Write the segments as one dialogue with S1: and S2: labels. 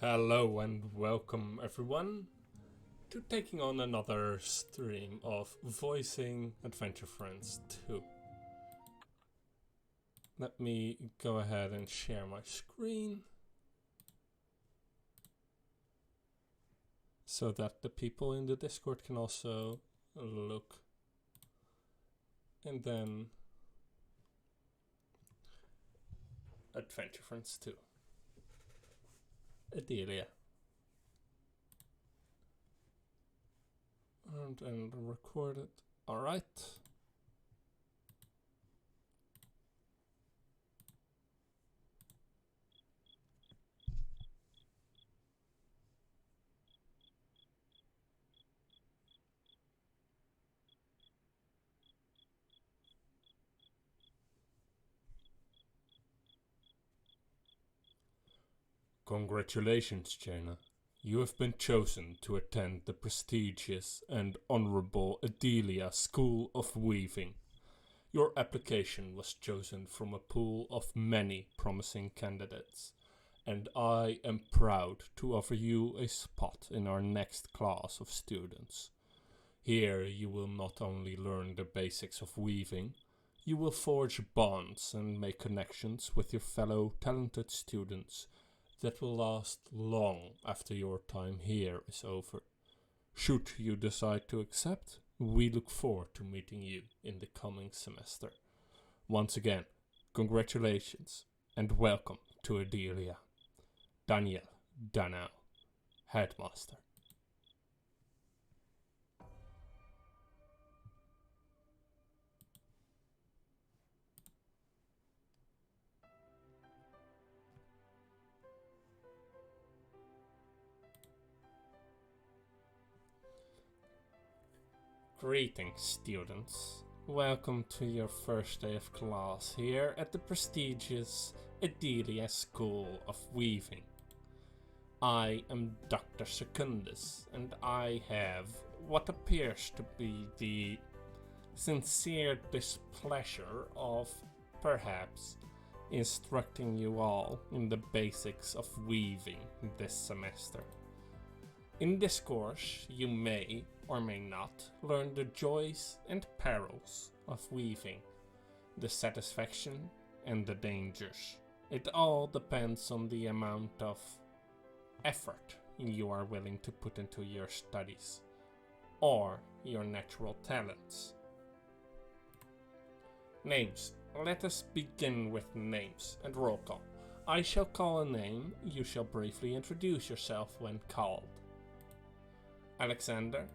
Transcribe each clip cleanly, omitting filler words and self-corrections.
S1: Hello and welcome everyone to taking on another stream of Voicing Adventure Friends 2. Let me go ahead and share my screen so that the people in the Discord can also look. And then Adventure Friends 2. Adelia. And record it. Alright. Congratulations, Jaina. You have been chosen to attend the prestigious and honorable Adelia School of Weaving. Your application was chosen from a pool of many promising candidates, and I am proud to offer you a spot in our next class of students. Here you will not only learn the basics of weaving, you will forge bonds and make connections with your fellow talented students that will last long after your time here is over. Should you decide to accept, we look forward to meeting you in the coming semester. Once again, congratulations and welcome to Adelia. Daniel Danau, Headmaster. Greetings, students. Welcome to your first day of class here at the prestigious Adelia School of Weaving. I am Dr. Secundus, and I have what appears to be the sincere displeasure of perhaps instructing you all in the basics of weaving this semester. In this course, you may or may not learn the joys and perils of weaving, the satisfaction and the dangers. It all depends on the amount of effort you are willing to put into your studies, or your natural talents. Names. Let us begin with names and roll call. I shall call a name, you shall briefly introduce yourself when called. Alexander.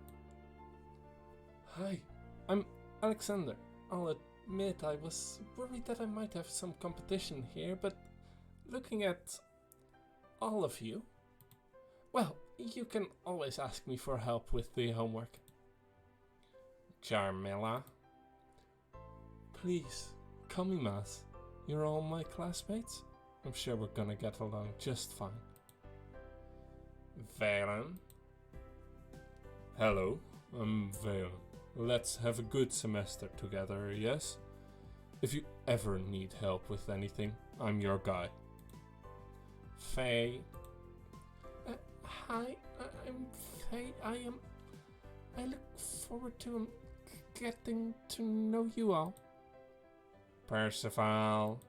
S1: Hi, I'm Alexander. I'll admit I was worried that I might have some competition here, but looking at all of you, well, you can always ask me for help with the homework. Jarmila. Please, call me Maz. You're all my classmates. I'm sure we're gonna get along just fine. Valen. Hello, I'm Valen. Let's have a good semester together, yes? If you ever need help with anything, I'm your guy. Faye. Hi, I'm Faye. I look forward to getting to know you all. Percival.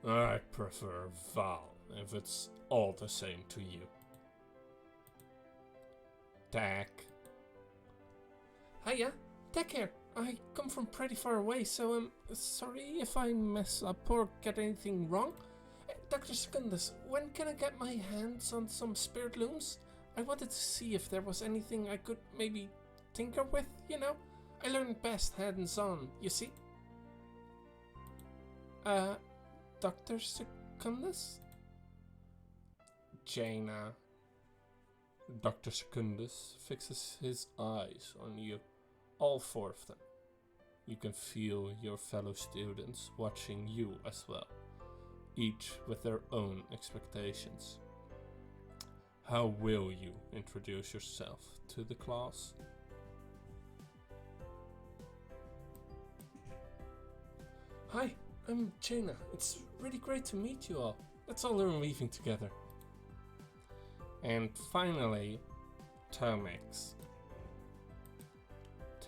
S1: I prefer Val, if it's all the same to you. Tack. Hiya, Tack here. I come from pretty far away, so I'm sorry if I mess up or get anything wrong. Dr. Secundus, when can I get my hands on some spirit looms? I wanted to see if there was anything I could maybe tinker with, you know? I learn best hands-on, you see? Dr. Secundus? Jaina. Dr. Secundus fixes his eyes on you, all four of them. You can feel your fellow students watching you as well, each with their own expectations. How will you introduce yourself to the class? Hi, I'm Jaina. It's really great to meet you all. Let's all learn weaving together. And finally, Tomix.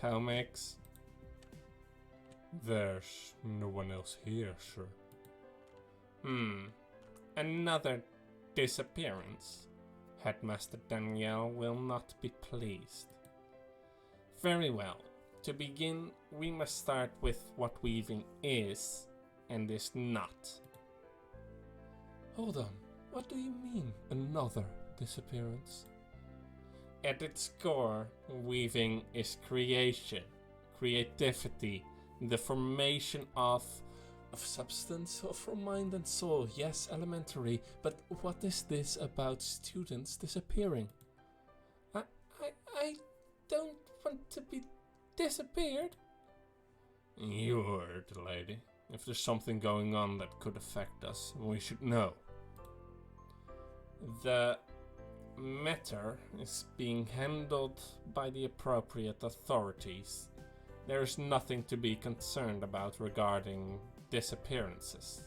S1: Tomix? There's no one else here, sir. Another disappearance. Headmaster Danielle will not be pleased. Very well. To begin, we must start with what weaving is and is not. Hold on. What do you mean, another disappearance? At its core, weaving is creation, creativity, the formation of substance from mind and soul. Yes, elementary, but what is this about students disappearing? I don't want to be disappeared. You heard, lady. If there's something going on that could affect us, we should know. The matter is being handled by the appropriate authorities. There is nothing to be concerned about regarding disappearances.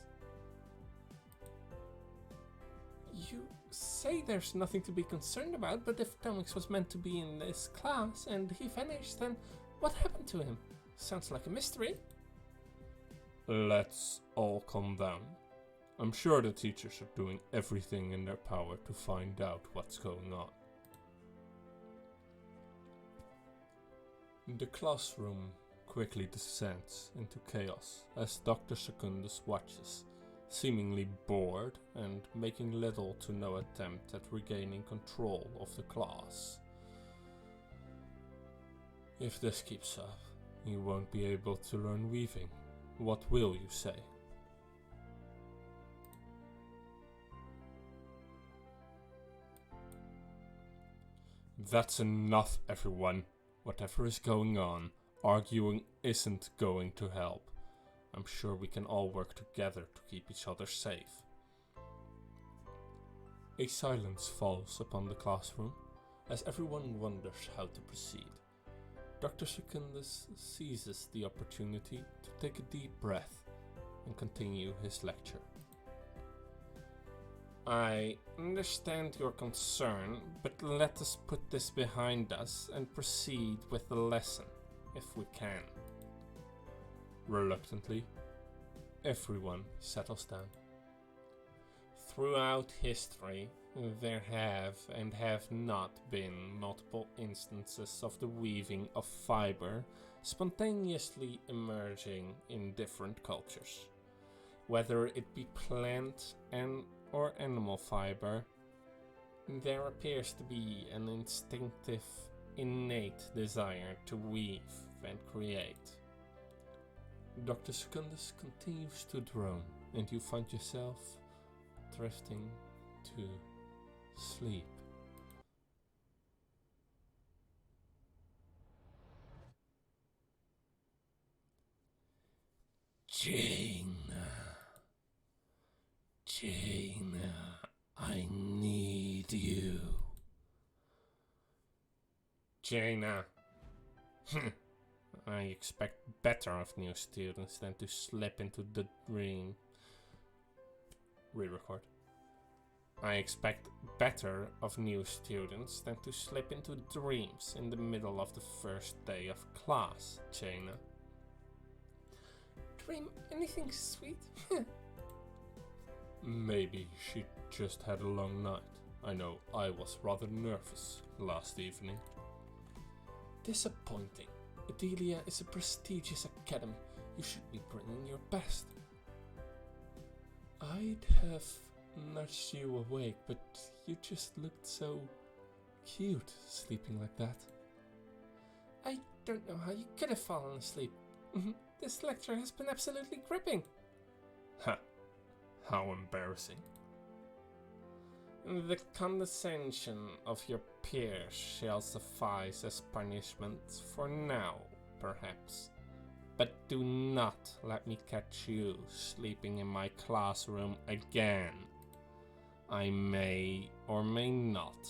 S1: You say there's nothing to be concerned about, but if Tomix was meant to be in this class and he vanished, then what happened to him? Sounds like a mystery. Let's all calm down. I'm sure the teachers are doing everything in their power to find out what's going on. The classroom quickly descends into chaos as Dr. Secundus watches, seemingly bored and making little to no attempt at regaining control of the class. If this keeps up, you won't be able to learn weaving. What will you say? That's enough, everyone. Whatever is going on, arguing isn't going to help. I'm sure we can all work together to keep each other safe. A silence falls upon the classroom as everyone wonders how to proceed. Dr. Secundus seizes the opportunity to take a deep breath and continue his lecture. I understand your concern, but let us put this behind us and proceed with the lesson, if we can. Reluctantly, everyone settles down. Throughout history, there have and have not been multiple instances of the weaving of fiber spontaneously emerging in different cultures. Whether it be plant or animal fiber, there appears to be an instinctive, innate desire to weave and create. Dr. Secundus continues to drone, and you find yourself drifting to sleep. Jaina, I need you. Jaina. I expect better of new students than to slip into the dream. Re-record. I expect better of new students than to slip into dreams in the middle of the first day of class, Jaina. Dream anything sweet? Maybe she just had a long night. I know I was rather nervous last evening. Disappointing. Adelia is a prestigious academy. You should be bringing your best. I'd have nudged you awake, but you just looked so cute sleeping like that. I don't know how you could have fallen asleep. This lecture has been absolutely gripping. Ha! How embarrassing. The condescension of your peers shall suffice as punishment for now, perhaps. But do not let me catch you sleeping in my classroom again. I may or may not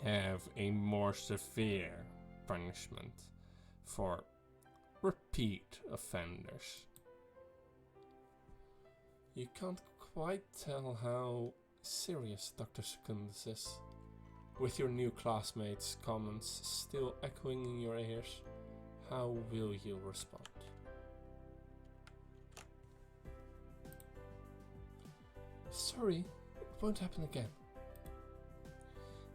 S1: have a more severe punishment for repeat offenders. You can't quite tell how serious, Dr. Secundus, with your new classmates' comments still echoing in your ears, how will you respond? Sorry, it won't happen again.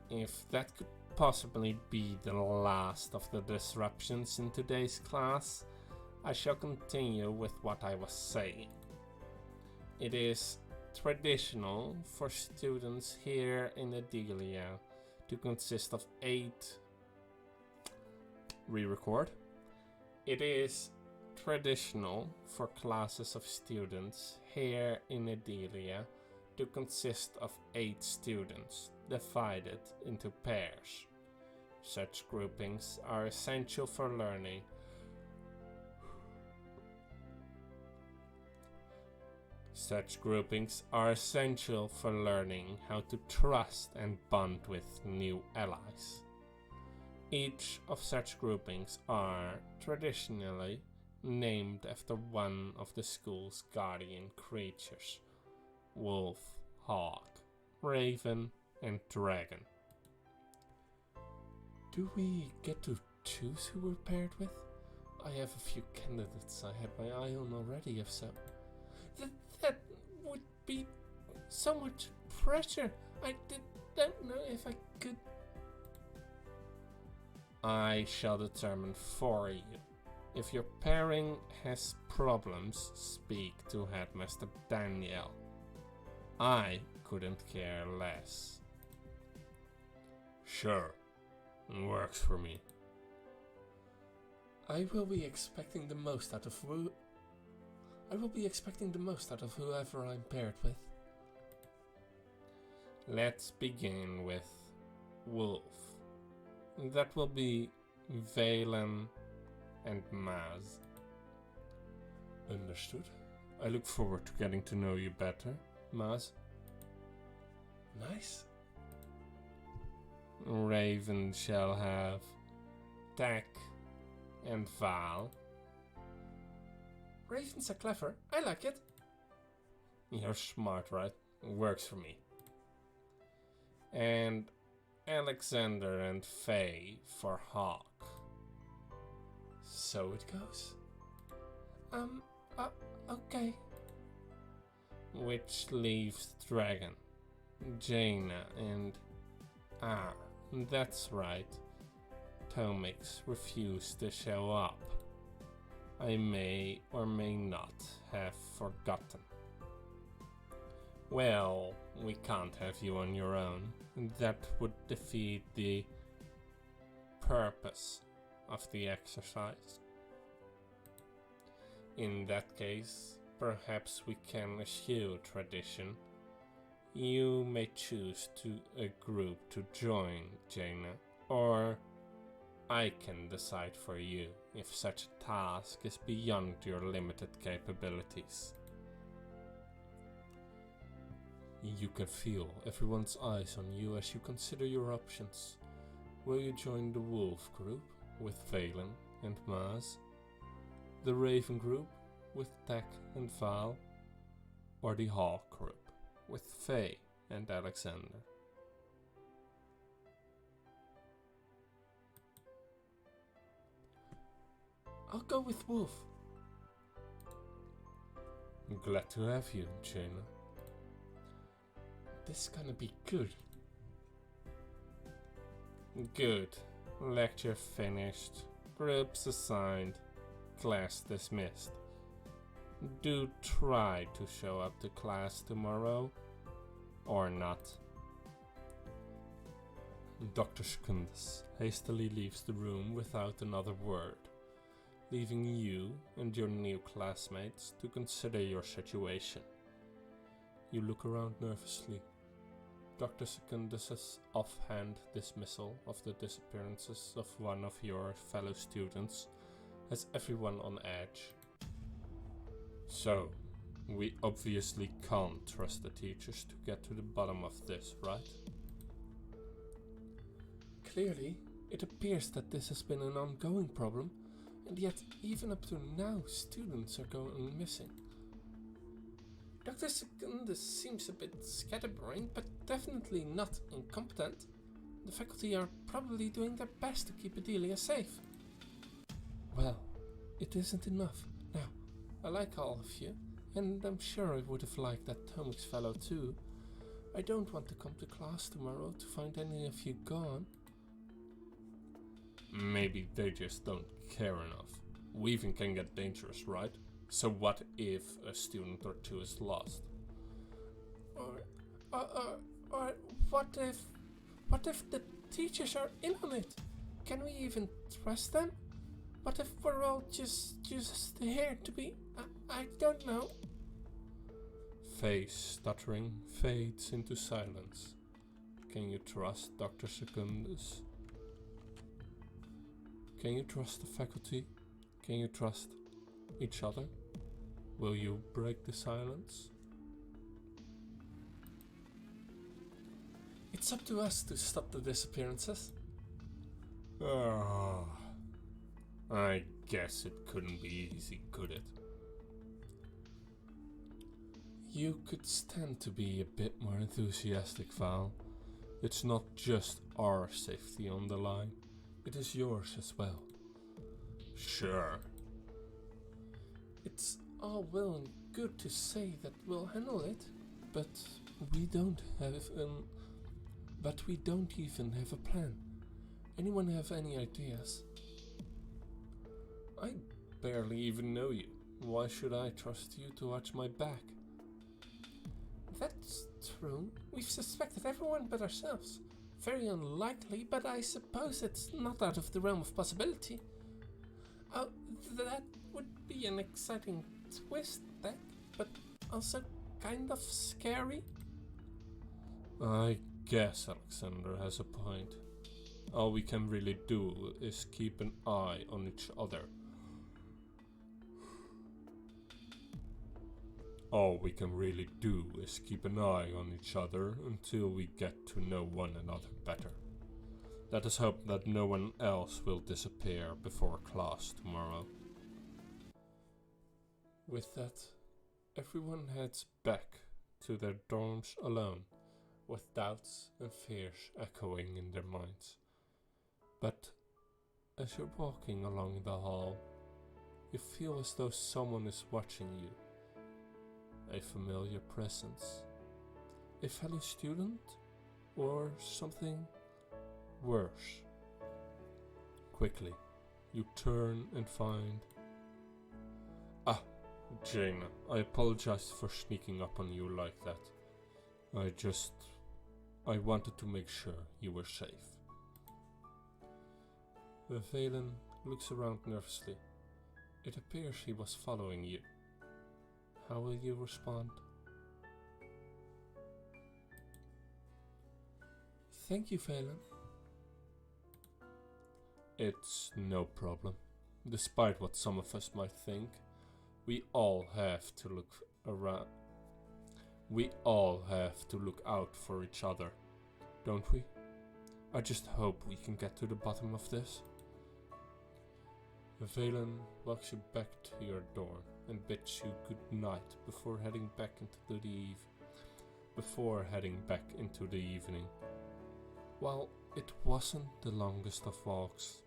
S1: If that could possibly be the last of the disruptions in today's class, I shall continue with what I was saying. It is traditional for students here in Adelia to consist of 8... Re-record. It is traditional for classes of students here in Adelia to consist of 8 students, divided into pairs. Such groupings are essential for learning. Such groupings are essential for learning how to trust and bond with new allies. Each of such groupings are traditionally named after one of the school's guardian creatures: wolf, hawk, raven, and dragon. Do we get to choose who we're paired with? I have a few candidates I had my eye on already, if so. That would be so much pressure. I don't know if I could. I shall determine for you. If your pairing has problems, speak to Headmaster Daniel. I couldn't care less. Sure, works for me. I will be expecting the most out of whoever I'm paired with. Let's begin with Wolf. That will be Valen and Maz. Understood. I look forward to getting to know you better, Maz. Nice. Raven shall have Tack and Val. Ravens are clever. I like it. You're smart, right? Works for me. And Alexander and Faye for Hawk. So it goes. Okay. Which leaves Dragon, Jaina, and... that's right. Tomix refused to show up. I may or may not have forgotten. Well, we can't have you on your own. That would defeat the purpose of the exercise. In that case, perhaps we can eschew tradition. You may choose a group to join, Jaina, or I can decide for you if such a task is beyond your limited capabilities. You can feel everyone's eyes on you as you consider your options. Will you join the Wolf group with Valen and Maz, the Raven group with Tack and Val, or the Hawk group with Faye and Alexander? I'll go with Wolf. I'm glad to have you, Jaina. This is gonna be good. Good. Lecture finished. Groups assigned. Class dismissed. Do try to show up to class tomorrow, or not. Dr. Secundus hastily leaves the room without another word, leaving you and your new classmates to consider your situation. You look around nervously. Dr. Secundus' offhand dismissal of the disappearances of one of your fellow students has everyone on edge. So, we obviously can't trust the teachers to get to the bottom of this, right? Clearly, it appears that this has been an ongoing problem, and yet even up to now students are going missing. Dr. Secundus seems a bit scatterbrained, but definitely not incompetent. The faculty are probably doing their best to keep Adelia safe. Well, it isn't enough. Now, I like all of you, and I'm sure I would have liked that Tomix fellow too. I don't want to come to class tomorrow to find any of you gone. Maybe they just don't care enough. Weaving can get dangerous, right? So what if a student or two is lost? Or what if the teachers are in on it? Can we even trust them? What if we're all just here to be? I don't know. Faye's stuttering fades into silence. Can you trust Dr. Secundus? Can you trust the faculty? Can you trust each other? Will you break the silence? It's up to us to stop the disappearances. I guess it couldn't be easy, could it? You could stand to be a bit more enthusiastic, Val. It's not just our safety on the line, it is yours as well. Sure. It's all well and good to say that we'll handle it, but we don't even have a plan. Anyone have any ideas? I barely even know you. Why should I trust you to watch my back? That's true. We've suspected everyone but ourselves. Very unlikely, but I suppose it's not out of the realm of possibility. Oh, that would be an exciting twist, that, but also kind of scary. I guess Alexander has a point. All we can really do is keep an eye on each other. All we can really do is keep an eye on each other until we get to know one another better. Let us hope that no one else will disappear before class tomorrow. With that, everyone heads back to their dorms alone, with doubts and fears echoing in their minds. But as you're walking along the hall, you feel as though someone is watching you. A familiar presence. A fellow student? Or something worse? Quickly, you turn and find... Jaina, I apologize for sneaking up on you like that. I wanted to make sure you were safe. Valen looks around nervously. It appears he was following you. How will you respond? Thank you, Valen. It's no problem. Despite what some of us might think, we all have to look around. We all have to look out for each other, don't we? I just hope we can get to the bottom of this. Valen walks you back to your dorm and bids you good night before heading back into the evening. While it wasn't the longest of walks,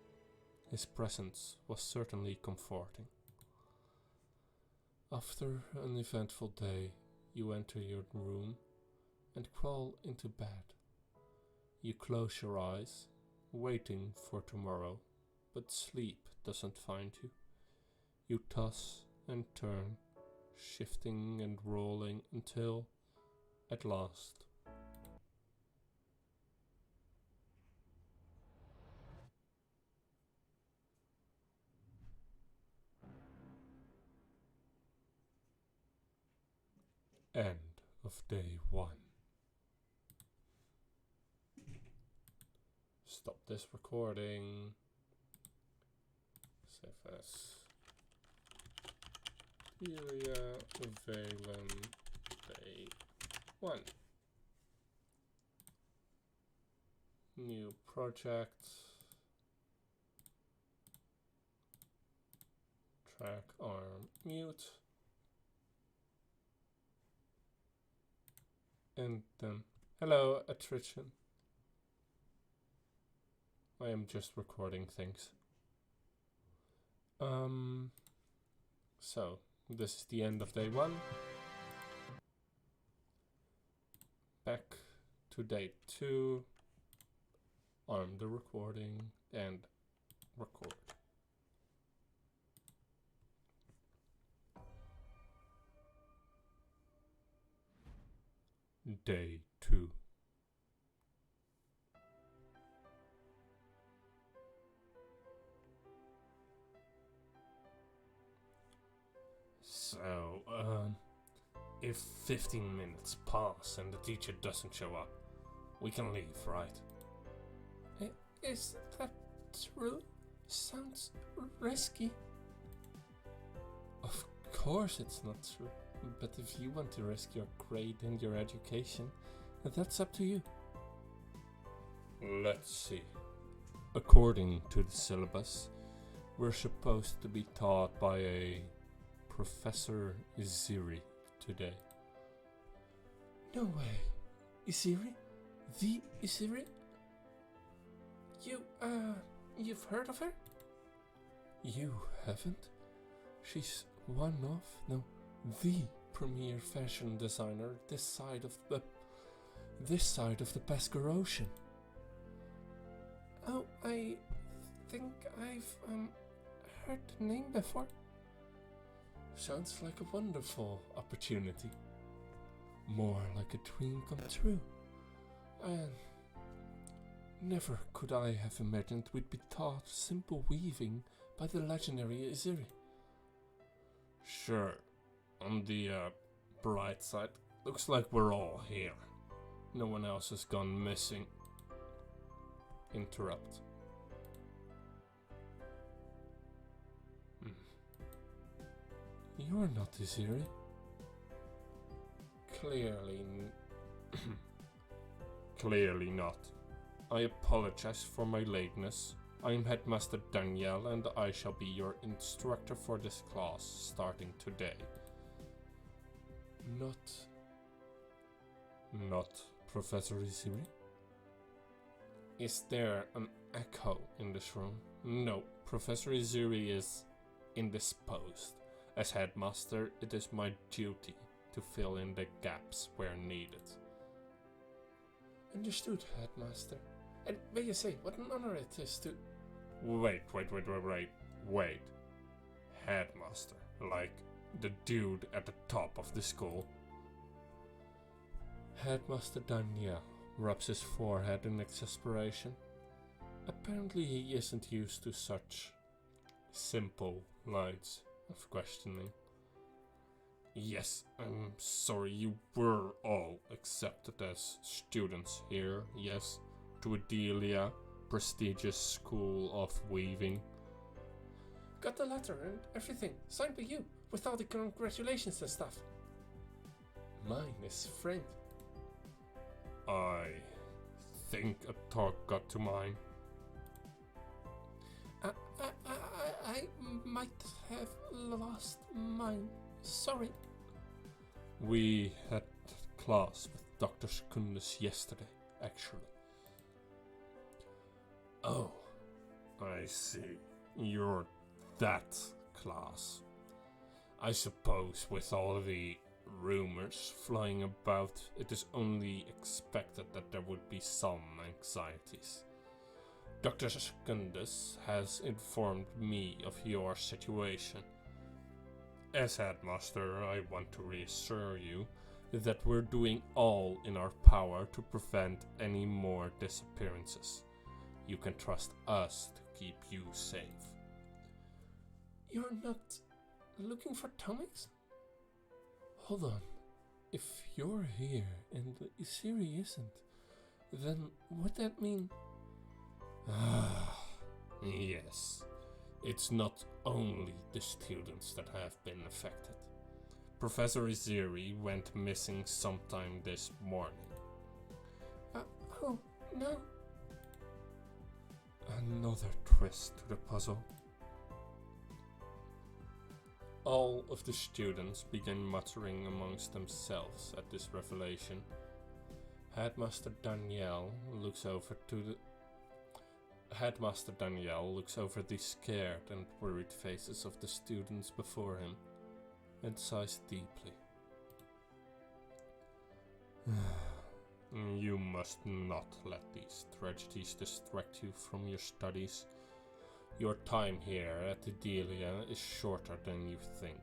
S1: his presence was certainly comforting. After an eventful day, you enter your room and crawl into bed. You close your eyes, waiting for tomorrow, but sleep doesn't find you. You toss and turn, shifting and rolling until, at last, end of day 1. Stop this recording. Save as Ilya Valen day 1. New project. Track arm mute. And then, hello, attrition. I am just recording things. So, this is the end of day 1. Back to day 2. Arm the recording and record. Day 2. So, if 15 minutes pass and the teacher doesn't show up, we can leave, right? Is that true? Sounds risky. Of course it's not true. But if you want to risk your grade and your education, that's up to you. Let's see. According to the syllabus, we're supposed to be taught by a Professor Iziri today. No way. Iziri? The Iziri? You've heard of her? You haven't? She's one of, no, the premier fashion designer this side of the Basker Ocean. Oh, I think I've heard the name before. Sounds like a wonderful opportunity. More like a dream come true. And never could I have imagined we'd be taught simple weaving by the legendary Iziri. Sure, on the bright side, looks like we're all here. No one else has gone missing. Interrupt. You're not Iziri. Clearly not. I apologize for my lateness. I am Headmaster Danielle and I shall be your instructor for this class starting today. Not Professor Iziri? Is there an echo in this room? No, Professor Iziri is indisposed. As headmaster, it is my duty to fill in the gaps where needed. Understood, headmaster. And may you say, what an honor it is to... Wait. Headmaster, like the dude at the top of the school. Headmaster Daniel rubs his forehead in exasperation. Apparently he isn't used to such simple lines of questioning. Yes, I'm sorry, you were all accepted as students here, yes, to Adelia, prestigious school of weaving. Got the letter and everything, signed by you, with all the congratulations and stuff. Mine is framed. I think a talk got to mine. I might have lost mine. Sorry. We had class with Dr. Secundus yesterday, actually. Oh, I see. You're that class. I suppose with all the rumors flying about, it is only expected that there would be some anxieties. Dr. Secundus has informed me of your situation. As headmaster, I want to reassure you that we're doing all in our power to prevent any more disappearances. You can trust us to keep you safe. You're not looking for Tomix? Hold on. If you're here and Iziri isn't, then would that mean... Yes. It's not only the students that have been affected. Professor Iziri went missing sometime this morning. Oh, no. Another twist to the puzzle. All of the students began muttering amongst themselves at this revelation, Headmaster Danielle looks over the scared and worried faces of the students before him and sighs deeply. You must not let these tragedies distract you from your studies. Your time here at Adelia is shorter than you think,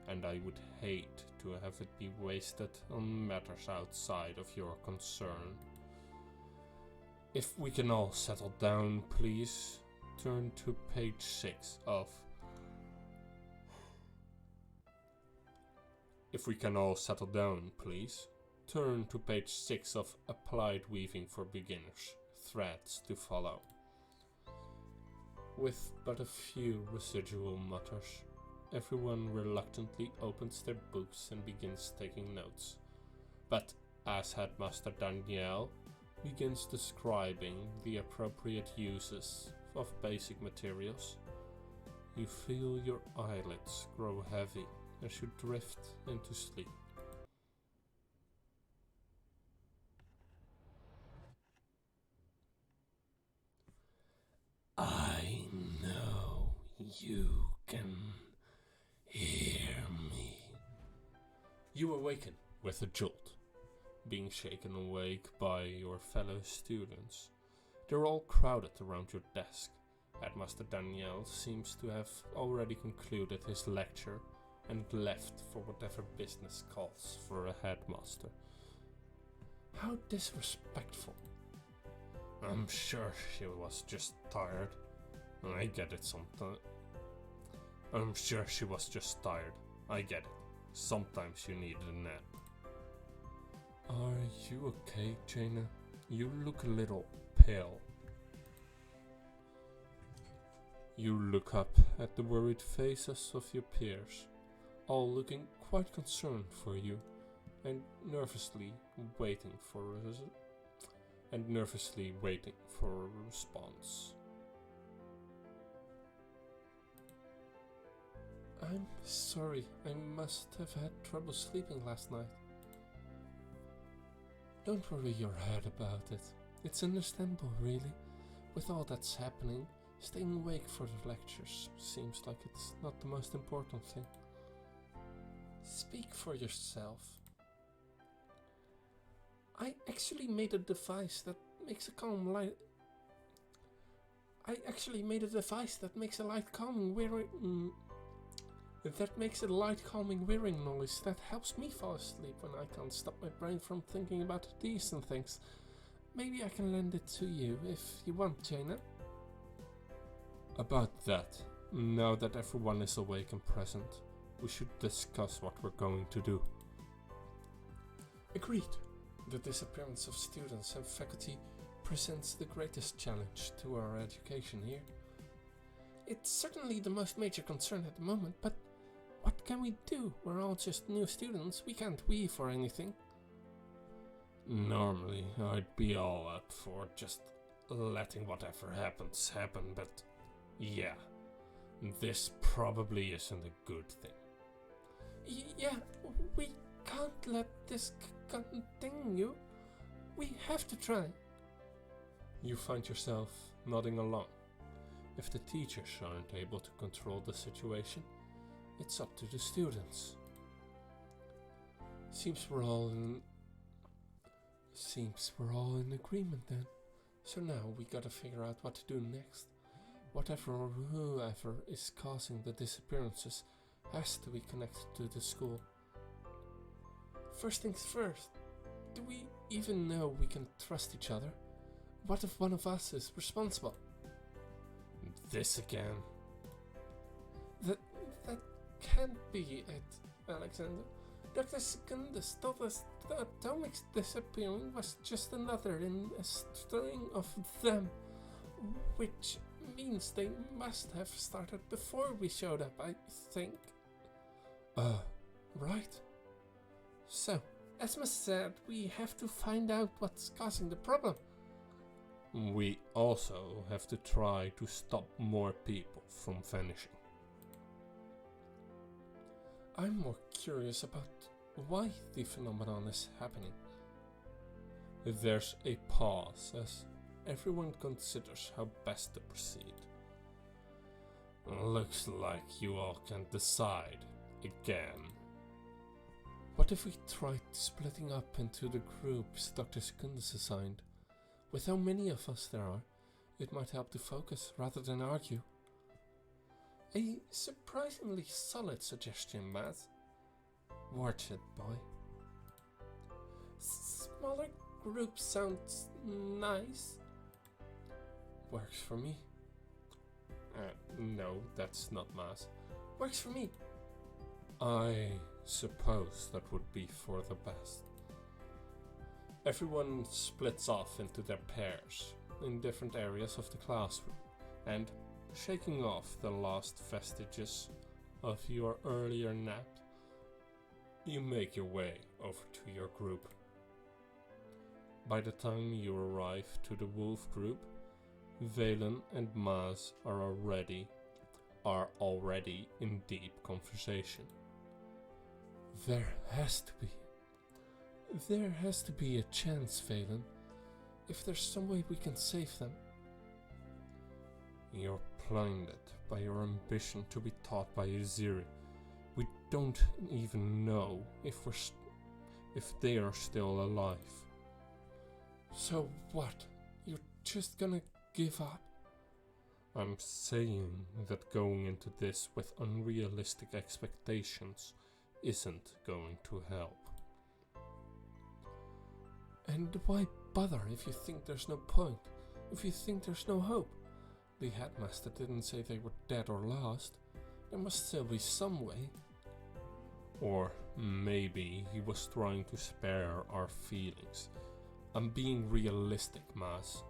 S1: and I would hate to have it be wasted on matters outside of your concern. If we can all settle down, please turn to page 6 of... Turn to page 6 of Applied Weaving for Beginners, Threads to Follow. With but a few residual mutters, everyone reluctantly opens their books and begins taking notes. But as Headmaster Danielle begins describing the appropriate uses of basic materials, you feel your eyelids grow heavy as you drift into sleep. I know you can hear me. You awaken with a jolt, being shaken awake by your fellow students. They're all crowded around your desk. Headmaster Danielle seems to have already concluded his lecture and left for whatever business calls for a headmaster. How disrespectful. I'm sure she was just tired. I get it sometimes. I'm sure she was just tired. I get it. Sometimes you need a nap. Are you okay, Jaina? You look a little pale. You look up at the worried faces of your peers, all looking quite concerned for you, and nervously waiting for a response. I'm sorry, I must have had trouble sleeping last night. Don't worry your head about it. It's understandable, really. With all that's happening, staying awake for the lectures seems like it's not the most important thing. Speak for yourself. I actually made a device that makes a light calming whirring noise that helps me fall asleep when I can't stop my brain from thinking about decent things. Maybe I can lend it to you if you want, Jaina. About that, now that everyone is awake and present, we should discuss what we're going to do. Agreed. The disappearance of students and faculty presents the greatest challenge to our education here. It's certainly the most major concern at the moment, but what can we do? We're all just new students, we can't weave or anything. Normally, I'd be all up for just letting whatever happens happen, but yeah, this probably isn't a good thing. Yeah, we can't let this continue. We have to try. You find yourself nodding along. If the teachers aren't able to control the situation, it's up to the students. Seems we're all in agreement then. So now we gotta figure out what to do next. Whatever or whoever is causing the disappearances has to be connected to the school. First things first, do we even know we can trust each other? What if one of us is responsible? This again. That can't be it, Alexander. Dr. Secundus told us the atomics disappearing was just another in a string of them, which means they must have started before we showed up, I think. Right. So, Esma said we have to find out what's causing the problem. We also have to try to stop more people from vanishing. I'm more curious about why the phenomenon is happening. There's a pause as everyone considers how best to proceed. Looks like you all can decide again. What if we tried splitting up into the groups Dr. Secundus assigned? With how many of us there are, it might help to focus rather than argue. A surprisingly solid suggestion, Matt. Watch it, boy. Smaller group sounds nice. Works for me. No, that's not mass. Works for me. I suppose that would be for the best. Everyone splits off into their pairs in different areas of the classroom, and shaking off the last vestiges of your earlier nap, you make your way over to your group. By the time you arrive to the wolf group, Valen and Maz are already in deep conversation. There has to be a chance, Valen. If there's some way we can save them. You're blinded by your ambition to be taught by Aziri. We don't even know if they are still alive. So what? You're just gonna give up? I'm saying that going into this with unrealistic expectations isn't going to help. And why bother if you think there's no point? If you think there's no hope? The headmaster didn't say they were dead or lost. There must still be some way. Or maybe he was trying to spare our feelings. I'm being realistic, Maz.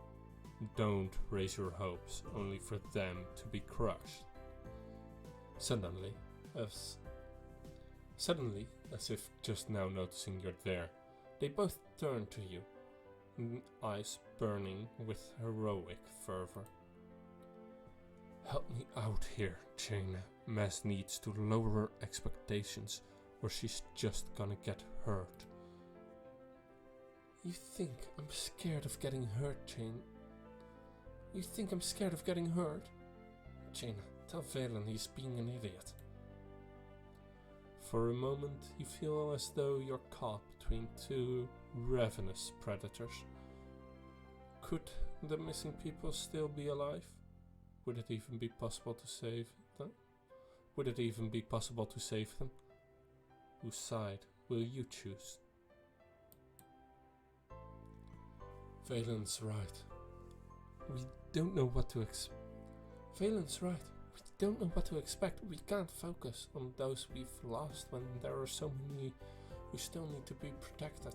S1: Don't raise your hopes only for them to be crushed. Suddenly, as if just now noticing you're there, they both turn to you, eyes burning with heroic fervor. Help me out here, Jaina. Maz needs to lower her expectations or she's just gonna get hurt. You think I'm scared of getting hurt, Jaina? You think I'm scared of getting hurt? Jaina, tell Valen he's being an idiot. For a moment, you feel as though you're caught between two ravenous predators. Could the missing people still be alive? Would it even be possible to save them? Whose side will you choose? Valen's right. We don't know what to expect. Valen's right. We don't know what to expect. We can't focus on those we've lost when there are so many who still need to be protected.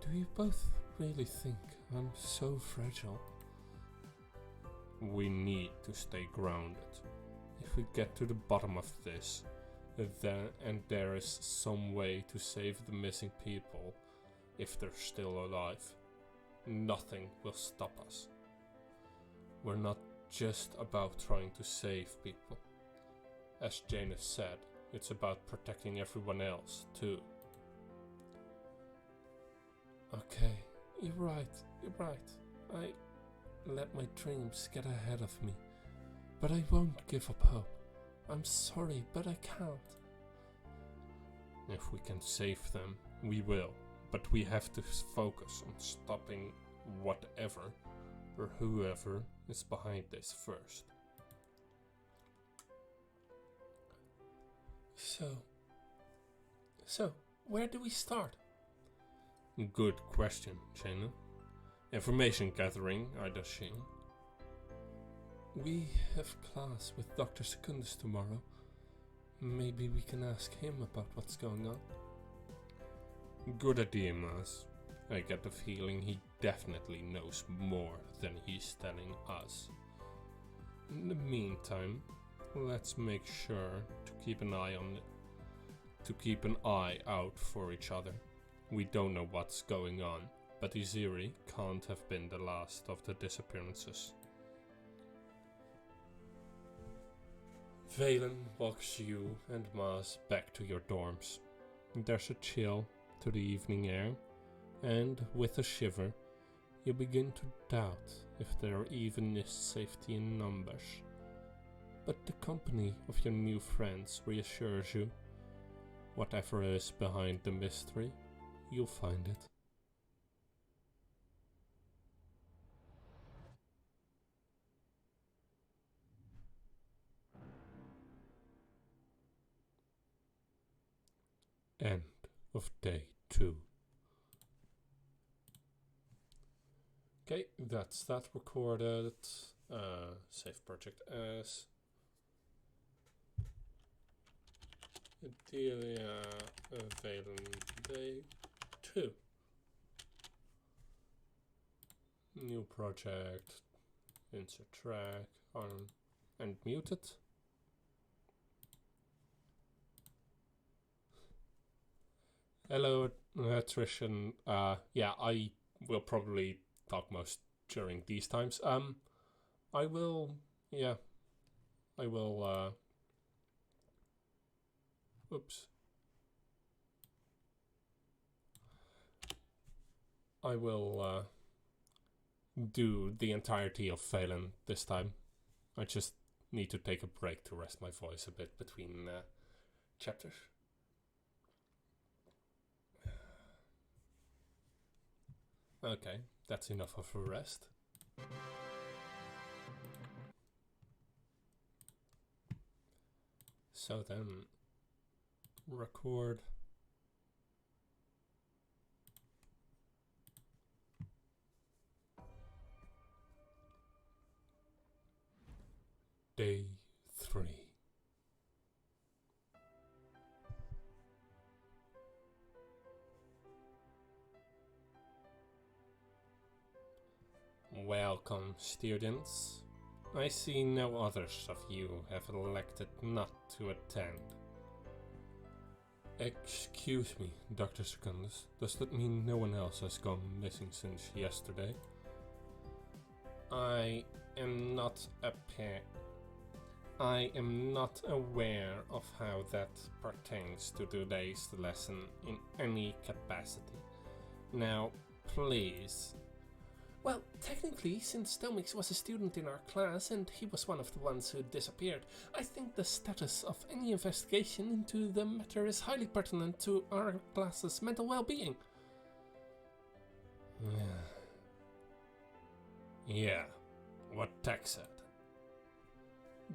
S1: Do you both really think I'm so fragile? We need to stay grounded. If we get to the bottom of this, and there is some way to save the missing people, if they're still alive, nothing will stop us. We're not just about trying to save people. As Jaina said, it's about protecting everyone else too. Okay, you're right. I let my dreams get ahead of me, but I won't give up hope. I'm sorry, but I can't. If we can save them, we will, but we have to focus on stopping whatever or whoever is behind this first. So, where do we start? Good question, Jaina. Information gathering, I'd assume. We have class with Dr. Secundus tomorrow. Maybe we can ask him about what's going on. Good idea, Maz. I get the feeling he definitely knows more than he's telling us. In the meantime, let's make sure to keep an eye out for each other. We don't know what's going on, but Iziri can't have been the last of the disappearances. Valen walks you and Maz back to your dorms. There's a chill, to the evening air, and with a shiver, you begin to doubt if there even is safety in numbers. But the company of your new friends reassures you. Whatever is behind the mystery, you'll find it. End of day 2. Okay, that's that recorded. Save project as Adelia Valen day 2. New project, insert track, on and mute it. Hello, Trishan. Yeah, I will probably talk most during these times. I will, oops. I will, do the entirety of Phelan this time. I just need to take a break to rest my voice a bit between, chapters. Okay, that's enough of a rest. So then, record. Day 3. Welcome, students. I see no others of you have elected not to attend. Excuse me, Dr. Secundus. Does that mean no one else has gone missing since yesterday? I am not aware of how that pertains to today's lesson in any capacity. Now, please. Well, technically, since Tomix was a student in our class and he was one of the ones who disappeared, I think the status of any investigation into the matter is highly pertinent to our class's mental well-being. Yeah, what Tech said.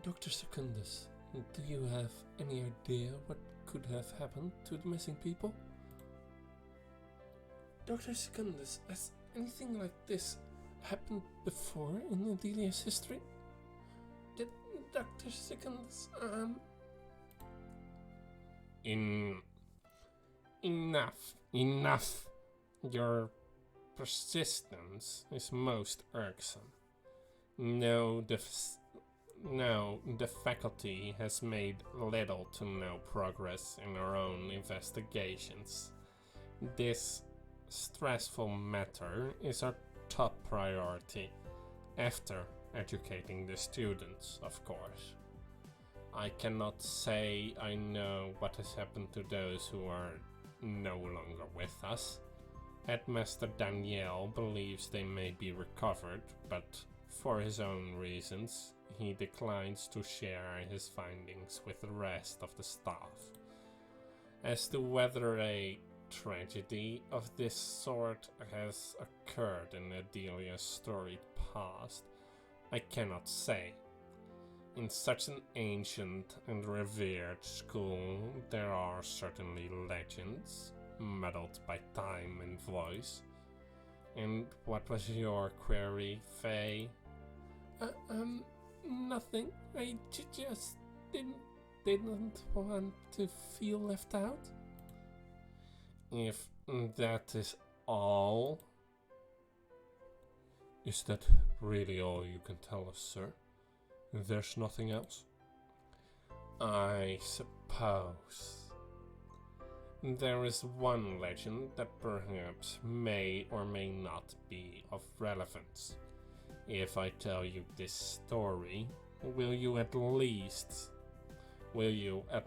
S1: Dr. Secundus, do you have any idea what could have happened to the missing people? Dr. Secundus, has anything like this happened before in Adelia's history? Did Dr. Secundus, Enough. Your persistence is most irksome. No, the faculty has made little to no progress in our own investigations. This stressful matter is our top priority, after educating the students, of course. I cannot say I know what has happened to those who are no longer with us. Headmaster Daniel believes they may be recovered, but for his own reasons, he declines to share his findings with the rest of the staff. As to whether a tragedy of this sort has occurred in Adelia's storied past, I cannot say. In such an ancient and revered school, there are certainly legends, muddled by time and voice. And what was your query, Faye? Nothing. I just didn't want to feel left out. If that is all... Is that really all you can tell us, sir? There's nothing else? I suppose. There is one legend that perhaps may or may not be of relevance. If I tell you this story, will you at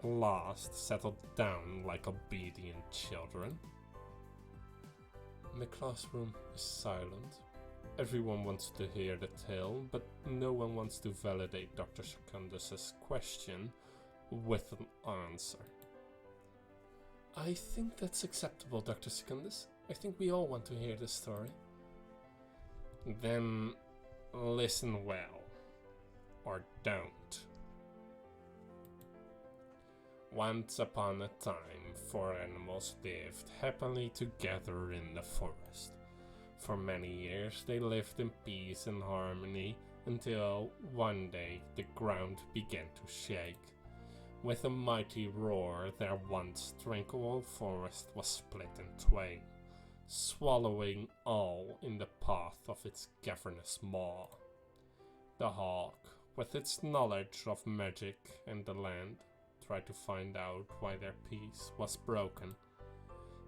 S1: last settle down like obedient children? The classroom is silent. Everyone wants to hear the tale, but no one wants to validate Dr. Secundus's question with an answer. I think that's acceptable, Dr. Secundus. I think we all want to hear this story. Then listen well, or don't. Once upon a time, 4 animals lived happily together in the forest. For many years they lived in peace and harmony until one day the ground began to shake. With a mighty roar, their once tranquil forest was split in twain, swallowing all in the path of its cavernous maw. The hawk, with its knowledge of magic and the land, tried to find out why their peace was broken.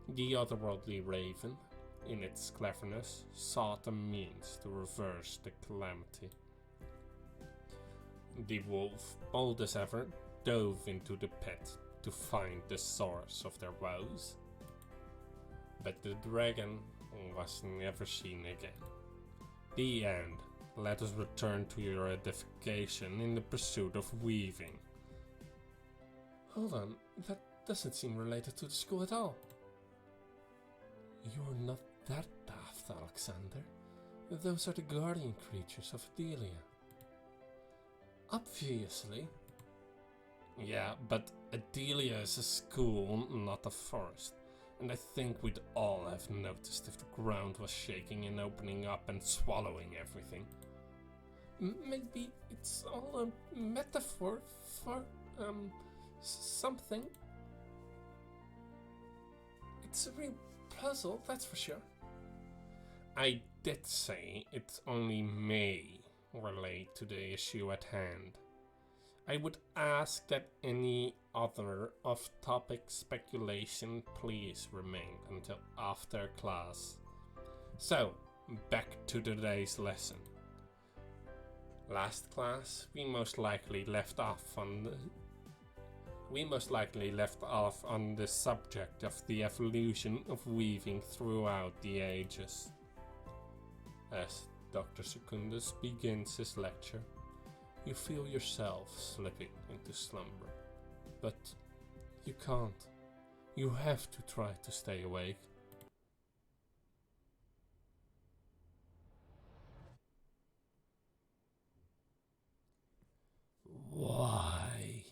S1: The otherworldly raven, in its cleverness, sought a means to reverse the calamity. The wolf, bold as ever, dove into the pit to find the source of their woes. But the dragon was never seen again. The end. Let us return to your edification in the pursuit of weaving. Hold on, that doesn't seem related to the school at all. You're not that daft, Alexander. Those are the guardian creatures of Adelia. Obviously. Yeah, but Adelia is a school, not a forest. And I think we'd all have noticed if the ground was shaking and opening up and swallowing everything. Maybe it's all a metaphor for, something. It's a real puzzle, that's for sure. I did say it only may relate to the issue at hand. I would ask that any other off-topic speculation please remain until after class. So, back to today's lesson. Last class, we most likely left off on the subject of the evolution of weaving throughout the ages. As Dr. Secundus begins his lecture, you feel yourself slipping into slumber. But you can't. You have to try to stay awake. Why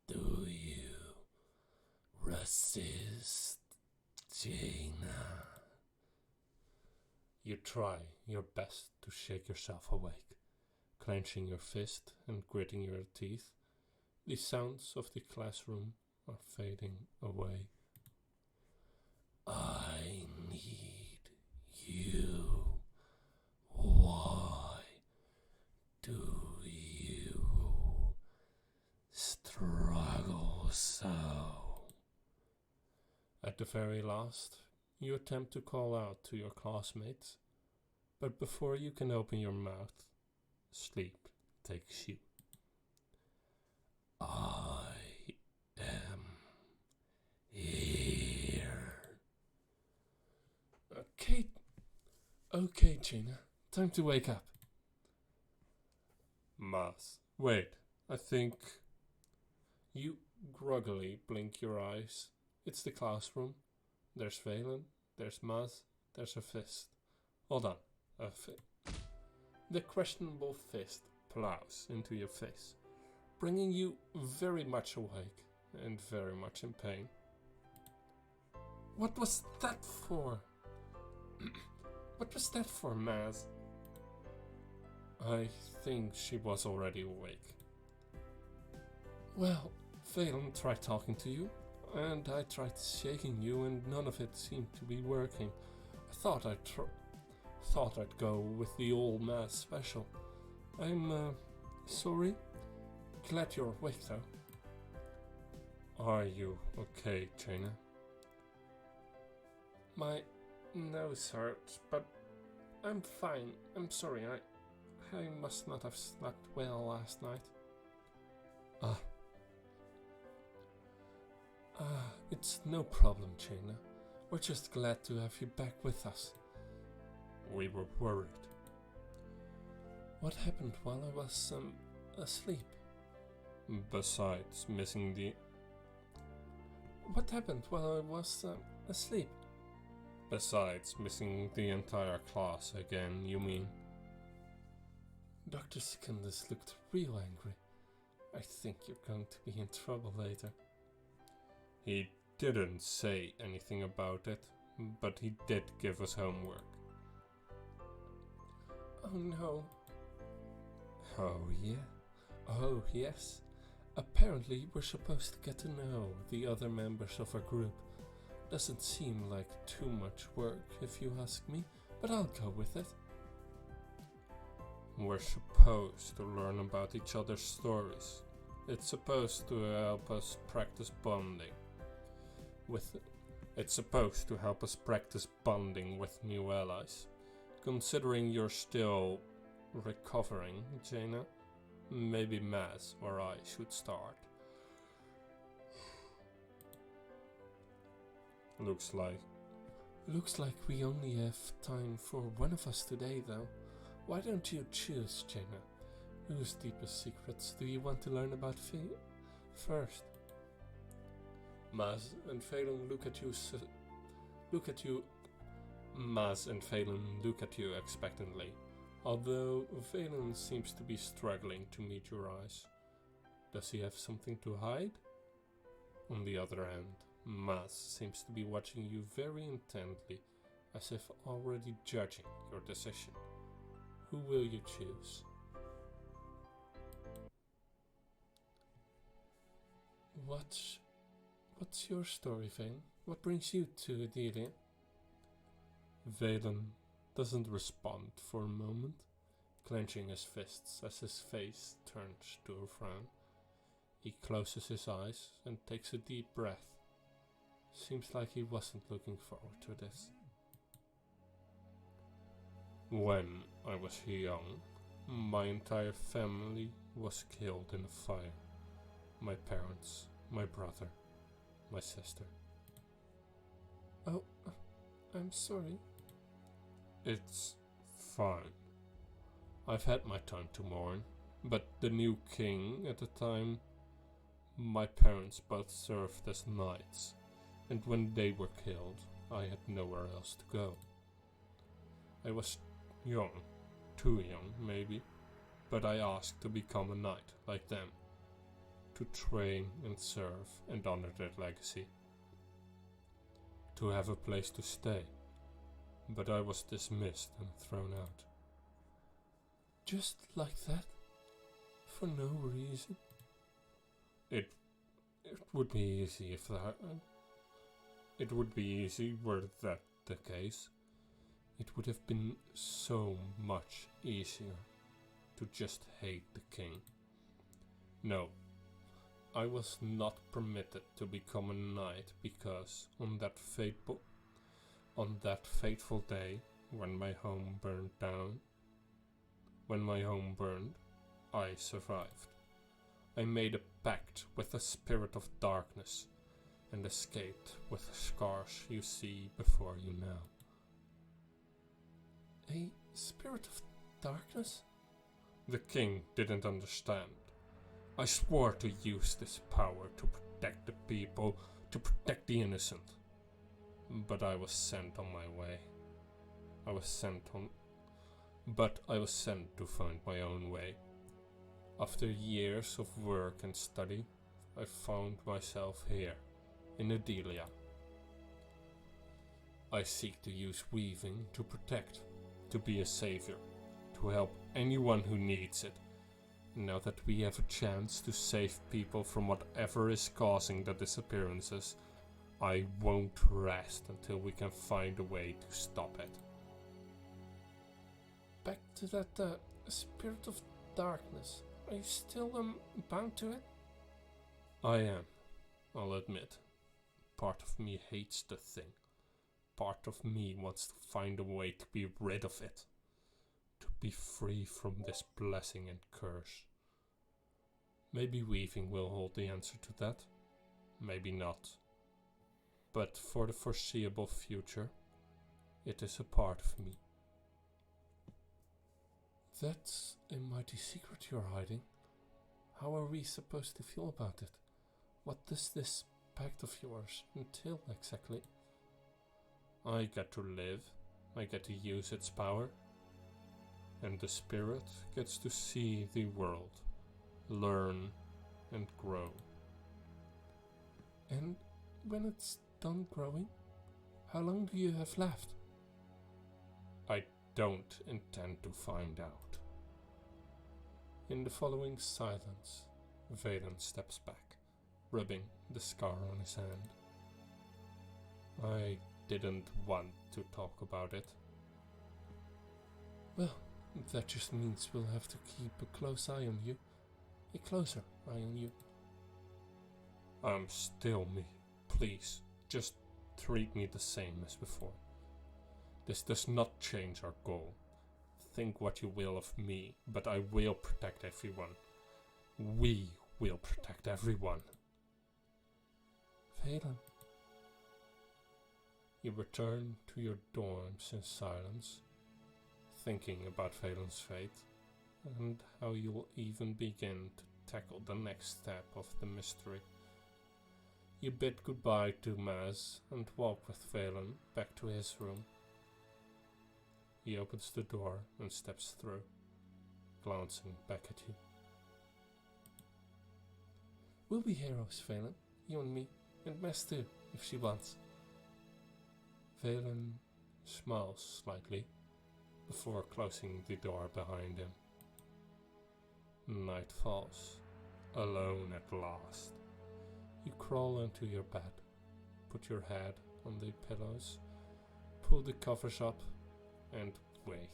S1: do you resist, Jaina? You try your best to shake yourself awake, clenching your fist and gritting your teeth. The sounds of the classroom are fading away. I need you. Why do you struggle so? At the very last, you attempt to call out to your classmates, but before you can open your mouth, sleep takes you. I am here. Okay, Gina. Time to wake up. Mas, wait. I think... You groggily blink your eyes. It's the classroom. There's Valen, there's Mas, there's a fist. Hold on. The questionable fist plows into your face, bringing you very much awake and very much in pain. What was that for? What was that for, Maz? I think she was already awake. Well, Valen tried talking to you, and I tried shaking you, and none of it seemed to be working. I thought I'd go with the old Maz special. I'm, sorry. Glad you're awake, though. Are you okay, Jaina? My nose hurts, but I'm fine. I'm sorry, I must not have slept well last night. It's no problem, Jaina. We're just glad to have you back with us. We were worried. What happened while I was, asleep? Besides missing the... What happened while I was, asleep? Besides missing the entire class again, you mean? Dr. Secundus looked real angry. I think you're going to be in trouble later. He didn't say anything about it, but he did give us homework. Oh no. Oh yeah? Oh yes. Apparently we're supposed to get to know the other members of our group. Doesn't seem like too much work if you ask me, but I'll go with it. We're supposed to learn about each other's stories. It's supposed to help us practice bonding. It's supposed to help us practice bonding with new allies. Considering you're still recovering, Jaina, maybe Maz or I should start. Looks like we only have time for one of us today, though. Why don't you choose, Jaina? Whose deepest secrets do you want to learn about first? Maz and Phelan look at you. Maz and Phelan look at you expectantly, although Phelan seems to be struggling to meet your eyes. Does he have something to hide? On the other hand, Maz seems to be watching you very intently, as if already judging your decision. Who will you choose? What's your story, Valen? What brings you to Adelia? Valen doesn't respond for a moment, clenching his fists as his face turns to a frown. He closes his eyes and takes a deep breath. Seems like he wasn't looking forward to this. When I was young, my entire family was killed in a fire. My parents, my brother, my sister. Oh, I'm sorry. It's fine. I've had my time to mourn, but the new king at the time, my parents both served as knights, and when they were killed, I had nowhere else to go. I was young, too young maybe, but I asked to become a knight like them, to train and serve and honor their legacy, to have a place to stay, but I was dismissed and thrown out. Just like that? For no reason? It would be easy if that... It would be easy were that the case. It would have been so much easier to just hate the king. No, I was not permitted to become a knight because on that fateful day when my home burned, I survived. I made a pact with the spirit of darkness and escaped with the scars you see before you now. A spirit of darkness? The king didn't understand. I swore to use this power to protect the people, to protect the innocent. But I was sent on my way. I was sent to find my own way. After years of work and study, I found myself here, in Adelia. I seek to use weaving to protect, to be a savior, to help anyone who needs it. Now that we have a chance to save people from whatever is causing the disappearances, I won't rest until we can find a way to stop it. Back to that spirit of darkness. Are you still bound to it? I am, I'll admit. Part of me hates the thing. Part of me wants to find a way to be rid of it. To be free from this blessing and curse. Maybe weaving will hold the answer to that. Maybe not. but for the foreseeable future, it is a part of me. That's a mighty secret you're hiding. How are we supposed to feel about it? What does this pact of yours entail exactly? I get to live, I get to use its power, and the spirit gets to see the world, learn, and grow. And when it's done growing, how long do you have left? I don't intend to find out. In the following silence, Valen steps back, rubbing the scar on his hand. I didn't want to talk about it. Well, that just means we'll have to keep a close eye on you. A closer eye on you. I'm still me. Please, just treat me the same as before. This does not change our goal. Think what you will of me, but I will protect everyone. We will protect everyone. Valen. You return to your dorms in silence, thinking about Valen's fate, and how you will even begin to tackle the next step of the mystery. You bid goodbye to Maz and walk with Valen back to his room. He opens the door and steps through, glancing back at you. We'll be heroes, Valen, you and me, and Maz too, if she wants. Valen smiles slightly before closing the door behind him. Night falls, alone at last. You crawl into your bed, put your head on the pillows, pull the covers up, and wait.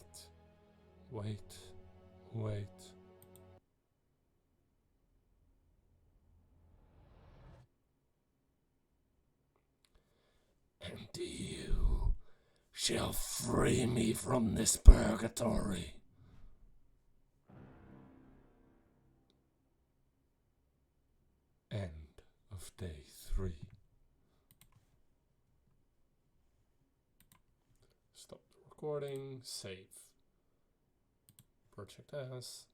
S1: And you shall free me from this purgatory. End of day 3. Stop the recording, save. Project as.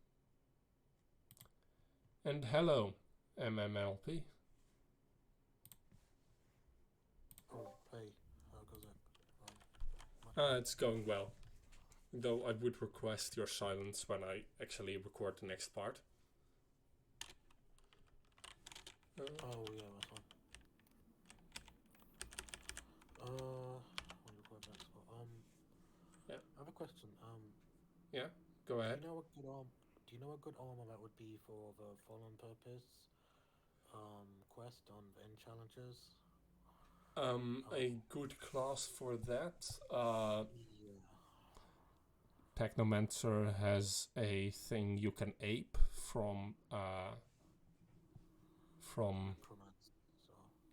S1: And hello, MMLP.
S2: Oh, hey, how goes it?
S1: It's going well. Though I would request your silence when I actually record the next part.
S2: Oh, yeah, that's fine. What do you call next one?
S1: Yeah.
S2: I have a question.
S1: Yeah, go ahead.
S2: Do you know a good armor that would be for the Fallen Purpose quest on the end challenges?
S1: A good class for that.
S2: Yeah.
S1: Technomancer has a thing you can ape from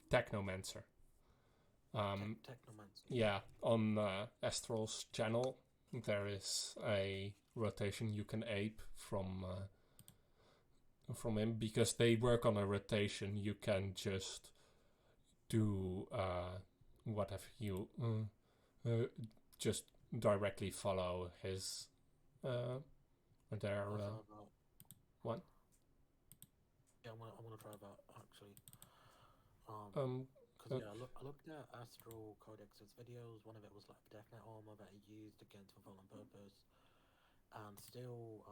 S1: Technomancer.
S2: Technomancer.
S1: Yeah, on Astral's channel there is a rotation you can ape from him, because they work on a rotation. You can just do whatever you just directly follow his what?
S2: Yeah, I wanna try that actually.
S1: But
S2: I looked at Astral Codex's videos. One of it was like Death Knight armor that he used against the Fallen Purpose, and still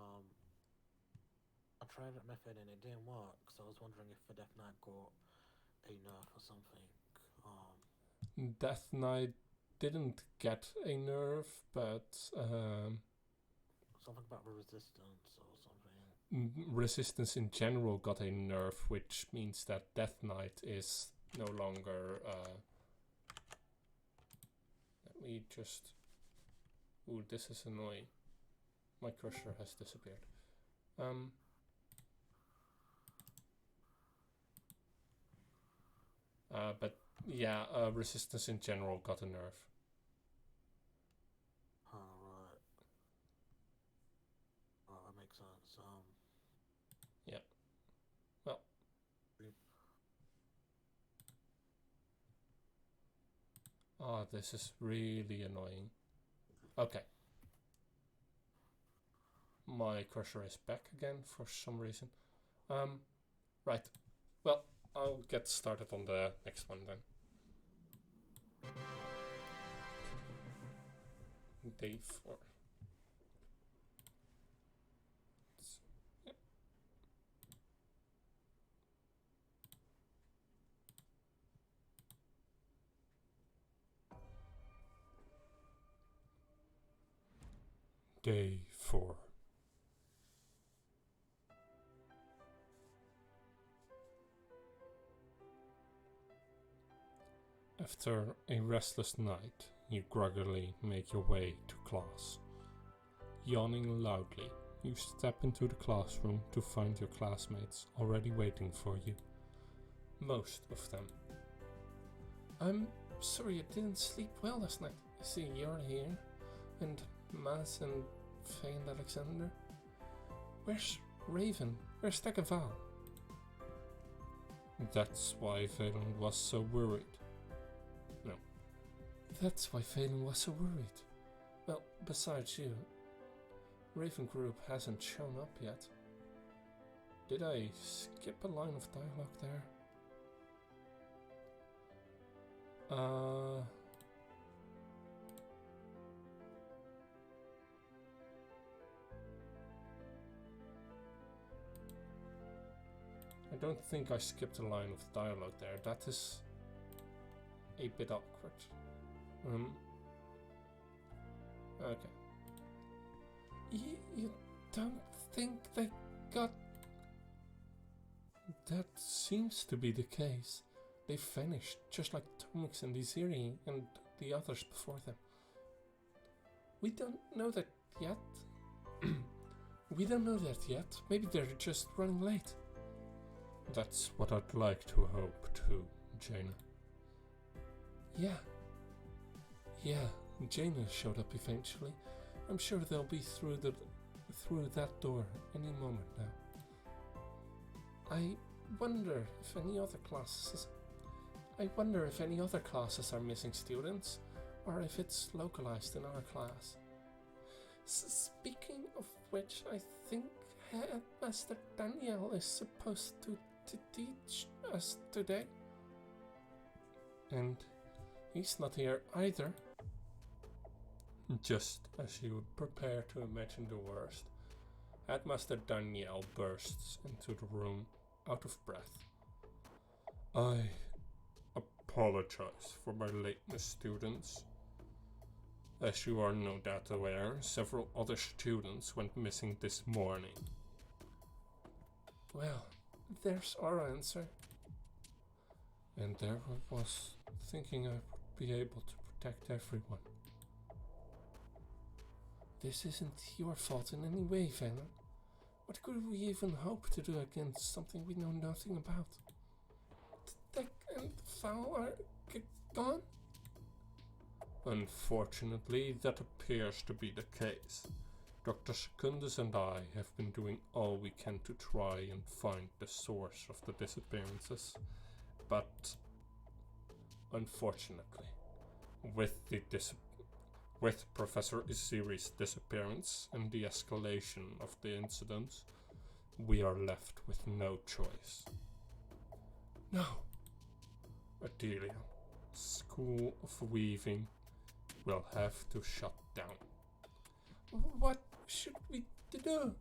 S2: I tried that method and it didn't work. So I was wondering if the Death Knight got a nerf or something.
S1: Death Knight didn't get a nerf, but
S2: something about the resistance or something.
S1: Resistance in general got a nerf, which means that Death Knight is no longer. Let me just. Ooh, this is annoying. My cursor has disappeared. But yeah, resistance in general got a nerf.
S2: Right. Oh, that makes sense.
S1: Yeah. Well. this is really annoying. Okay. My cursor is back again for some reason. Right. Well, I'll get started on the next one then. Day 4. Day 4. After a restless night, you groggily make your way to class. Yawning loudly, you step into the classroom to find your classmates already waiting for you. Most of them. I'm sorry I didn't sleep well last night. I see you're here, and Maz and Faye and Alexander. Where's Raven? Where's Dragonfable? That's why Valen was so worried. No. That's why Valen was so worried. Well, besides you, Raven Group hasn't shown up yet. Did I skip a line of dialogue there? I don't think I skipped a line of dialogue there. That is a bit awkward. Okay. You don't think they got... That seems to be the case. They vanished, just like Tomix and Desiri and the others before them. We don't know that yet. We don't know that yet. Maybe they're just running late. That's what I'd like to hope too, Jaina. Yeah, Jaina showed up eventually. I'm sure they'll be through that door any moment now. I wonder if any other classes are missing students, or if it's localized in our class. Speaking of which, I think Headmaster Daniel is supposed to teach us today. And he's not here either. Just as you prepare to imagine the worst, Headmaster Daniel bursts into the room, out of breath. I apologize for my lateness, students. As you are no doubt aware, several other students went missing this morning. Well, there's our answer. And there I was, thinking I would be able to protect everyone. This isn't your fault in any way, Valen. What could we even hope to do against something we know nothing about? Tech and Foul are gone? Unfortunately, that appears to be the case. Dr. Secundus and I have been doing all we can to try and find the source of the disappearances, but unfortunately, with Professor Isiri's disappearance and the escalation of the incident, we are left with no choice. No. Adelia, School of Weaving will have to shut down. What should we do?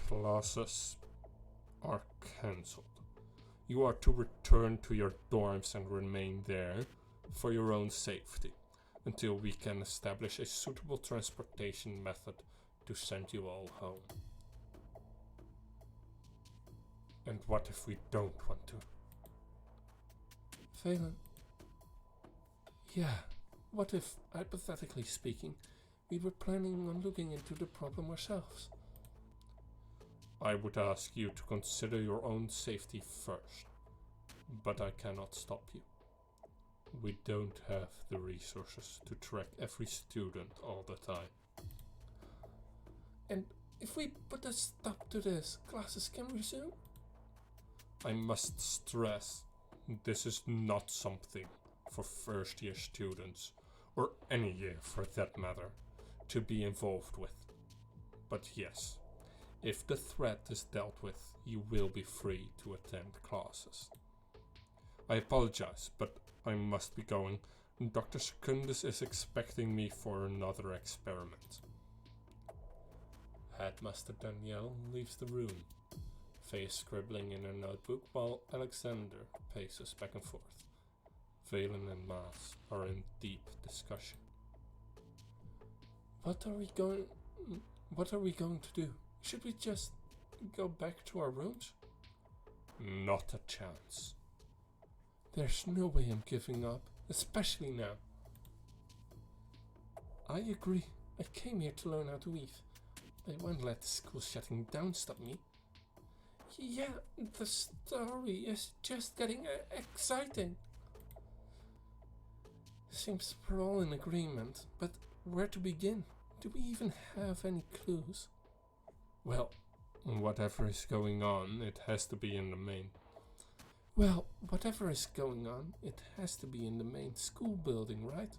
S1: Classes are cancelled. You are to return to your dorms and remain there for your own safety until we can establish a suitable transportation method to send you all home. And what if we don't want to? Valen. Yeah, what if, hypothetically speaking, we were planning on looking into the problem ourselves? I would ask you to consider your own safety first, but I cannot stop you. We don't have the resources to track every student all the time. And if we put a stop to this, classes can resume? I must stress, this is not something for first year students, or any year for that matter, to be involved with. But yes, if the threat is dealt with, you will be free to attend classes. I apologize, but I must be going. Dr. Secundus is expecting me for another experiment. Headmaster Danielle leaves the room, Faye scribbling in her notebook while Alexander paces back and forth. Valen and Maas are in deep discussion. What are we going to do? Should we just go back to our rooms? Not a chance. There's no way I'm giving up, especially now. I agree. I came here to learn how to weave. I won't let the school shutting down stop me. Yeah, the story is just getting exciting. Seems we're all in agreement, but where to begin? Do we even have any clues? Well, whatever is going on, it has to be in the main. It has to be in the main school building, right?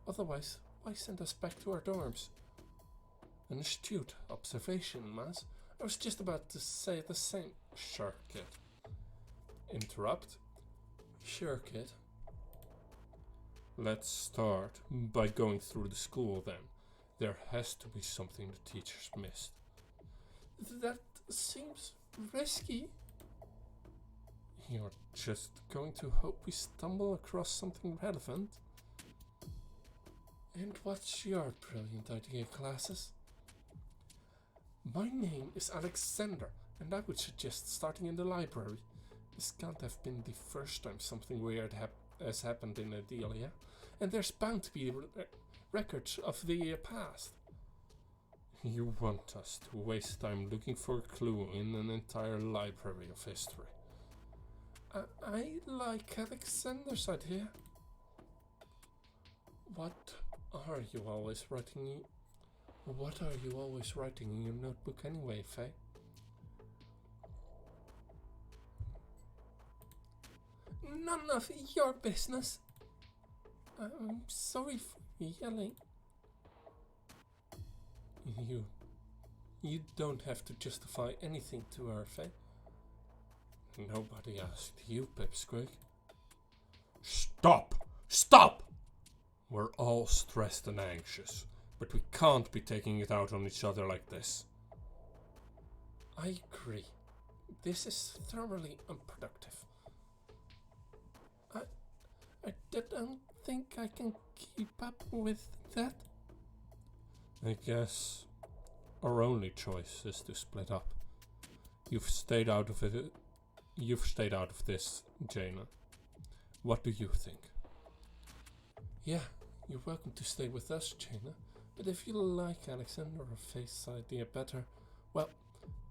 S1: Otherwise, why send us back to our dorms? An astute observation, Maas. I was just about to say the same. Sure, kid. Interrupt. Sure, kid. Let's start by going through the school then. There has to be something the teachers missed. That seems risky. You're just going to hope we stumble across something relevant? And what's your brilliant idea, classes? My name is Alexander, and I would suggest starting in the library. This can't have been the first time something weird has happened in Adelia, and there's bound to be records of the past. You want us to waste time looking for a clue in an entire library of history? I like Alexander's idea. What are you always writing in your notebook anyway, Faye? None of your business. I'm sorry for yelling. You don't have to justify anything to her, Faye. Nobody asked you, Pipsqueak. Stop! Stop! We're all stressed and anxious, but we can't be taking it out on each other like this. I agree. This is thoroughly unproductive. I don't think I can keep up with that. I guess our only choice is to split up. You've stayed out of this, Jaina. What do you think? Yeah, you're welcome to stay with us, Jaina. But if you like Alexander or Faith's idea better, well,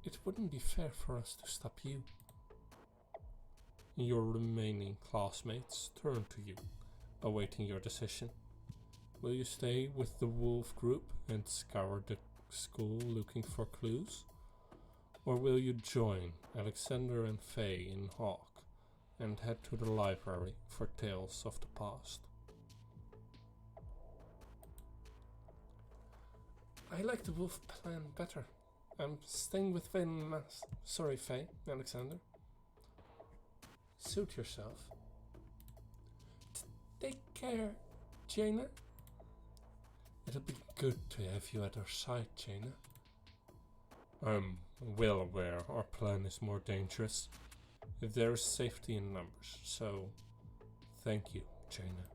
S1: it wouldn't be fair for us to stop you. Your remaining classmates turn to you, awaiting your decision. Will you stay with the wolf group and scour the school looking for clues? Or will you join Alexander and Faye in Hawk and head to the library for tales of the past? I like the wolf plan better. I'm staying with Valen and Maas. Sorry, Faye, Alexander. Suit yourself. Take care, Jaina. It'll be good to have you at our side, Jaina. I'm well aware our plan is more dangerous. There is safety in numbers, so thank you, Jaina.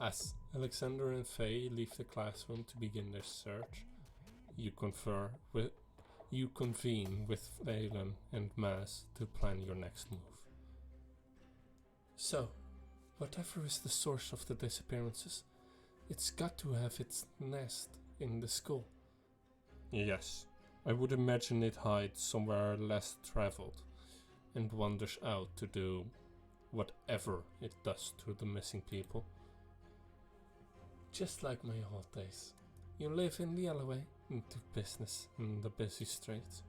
S1: As Alexander and Faye leave the classroom to begin their search, you convene with Valen and Maas to plan your next move. So, whatever is the source of the disappearances, it's got to have its nest in the school. Yes, I would imagine it hides somewhere less traveled and wanders out to do whatever it does to the missing people. Just like my old days. You live in the alleyway, into business in the busy streets.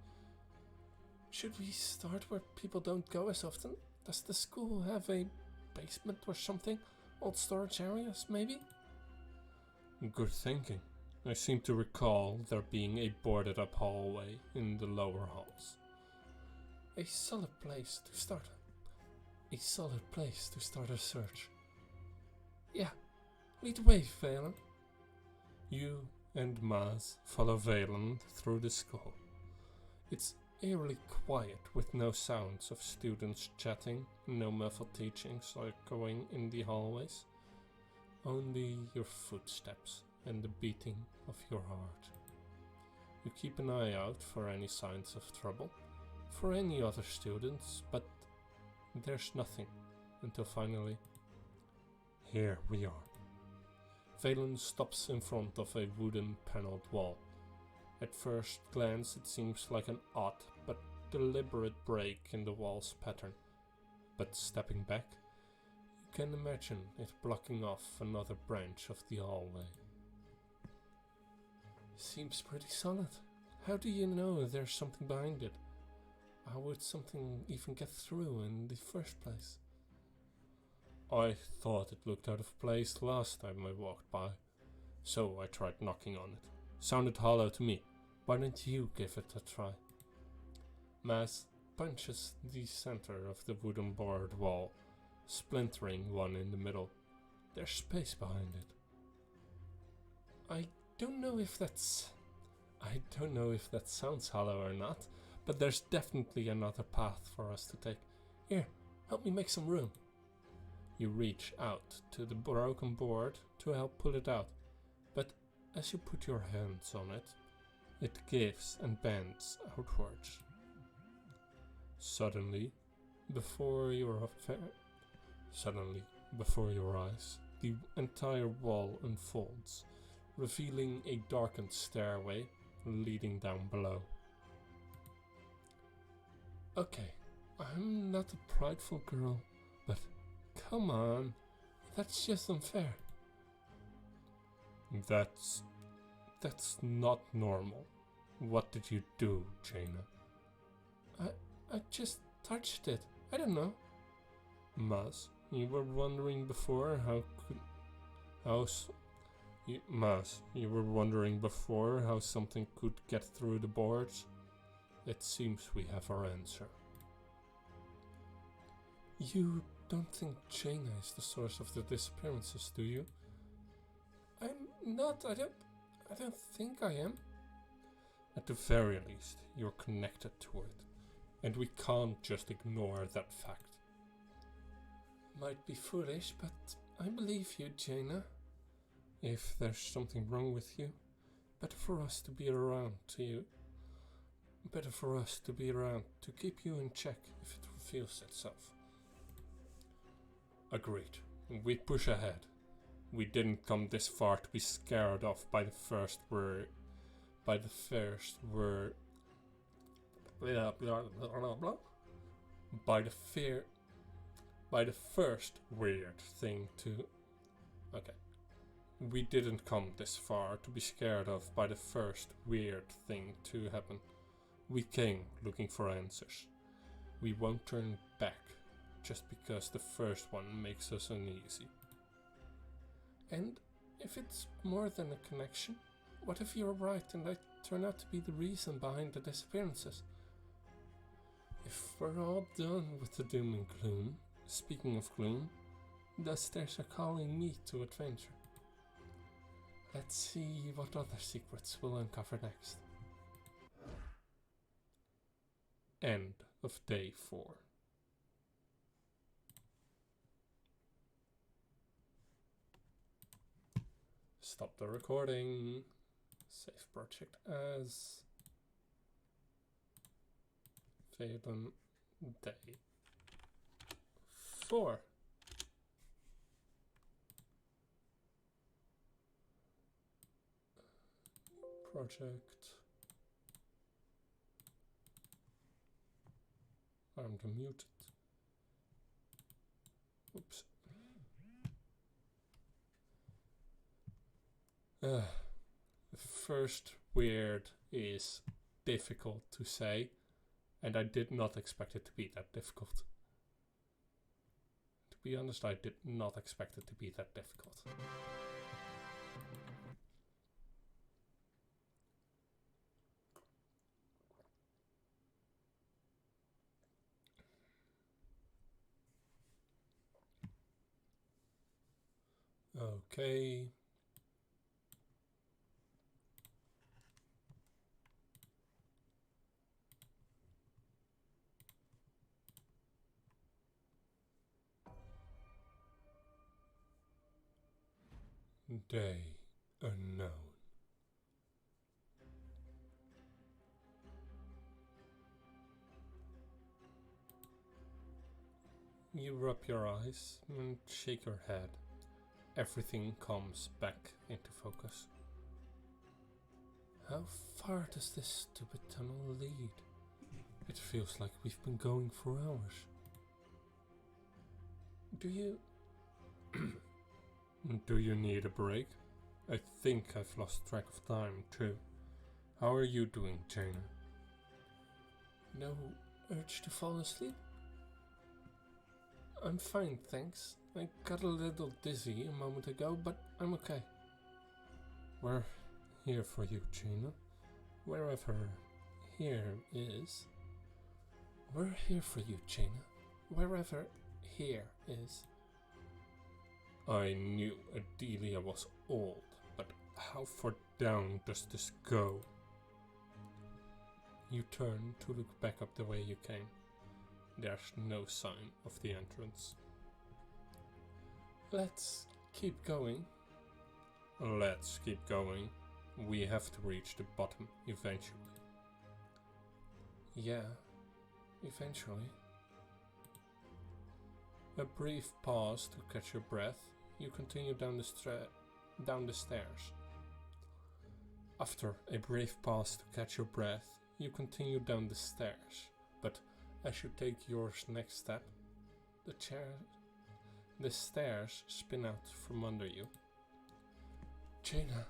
S1: Should we start where people don't go as often? Does the school have a basement or something? Old storage areas, maybe? Good thinking. I seem to recall there being a boarded up hallway in the lower halls. A solid place to start a search. Yeah, lead the way, Valen. You and Maz follow Valen through the school. It's eerily quiet with no sounds of students chatting, no muffled teachings echoing in the hallways. Only your footsteps and the beating of your heart. You keep an eye out for any signs of trouble, for any other students, but there's nothing until finally, here we are. Valen stops in front of a wooden paneled wall. At first glance it seems like an odd but deliberate break in the wall's pattern, but stepping back, you can imagine it blocking off another branch of the hallway. Seems pretty solid. How do you know there's something behind it? How would something even get through in the first place? I thought it looked out of place last time I walked by, so I tried knocking on it. Sounded hollow to me. Why don't you give it a try? Maz punches the center of the wooden board wall, splintering one in the middle. There's space behind it. I don't know if that sounds hollow or not, but there's definitely another path for us to take. Here, help me make some room. You reach out to the broken board to help pull it out, but as you put your hands on it, it gives and bends outwards. Suddenly, before your eyes, the entire wall unfolds, revealing a darkened stairway leading down below. Okay, I'm not a prideful girl, but come on, that's just unfair. That's not normal. What did you do, Jaina? I just touched it. I don't know. Maz, you were wondering before how something could get through the boards? It seems we have our answer. You don't think Jaina is the source of the disappearances, do you? I'm not. I don't think I am. At the very least, you're connected to it, and we can't just ignore that fact. Might be foolish, but I believe you, Jaina. If there's something wrong with you, better for us to be around to keep you in check if it reveals itself. Agreed. We push ahead. We didn't come this far to be scared off by the first word. By the first weird thing to. Okay. We didn't come this far to be scared of by the first weird thing to happen. We came looking for answers. We won't turn back just because the first one makes us uneasy. And if it's more than a connection, what if you're right and I turn out to be the reason behind the disappearances? If we're all done with the doom and gloom, speaking of gloom, the stairs are calling me to adventure. Let's see what other secrets we'll uncover next. End of day 4. Stop the recording. Save project as Valen day 4. Project. I'm muted. Oops. The first weird is difficult to say, and I did not expect it to be that difficult. To be honest, I did not expect it to be that difficult. Okay. Day unknown. You rub your eyes and shake your head. Everything comes back into focus. How far does this stupid tunnel lead? It feels like we've been going for hours. Do you... Do you need a break? I think I've lost track of time too. How are you doing, Jaina? No urge to fall asleep? I'm fine, thanks. I got a little dizzy a moment ago, but I'm okay. We're here for you, Jaina. Wherever here is. We're here for you, Jaina. Wherever here is. I knew Adelia was old, but how far down does this go? You turn to look back up the way you came. There's no sign of the entrance. Let's keep going. Let's keep going. We have to reach the bottom eventually. Yeah, eventually. A brief pause to catch your breath. You continue down the stairs. After a brief pause to catch your breath, you continue down the stairs. But as you take your next step, the stairs spin out from under you. Jaina!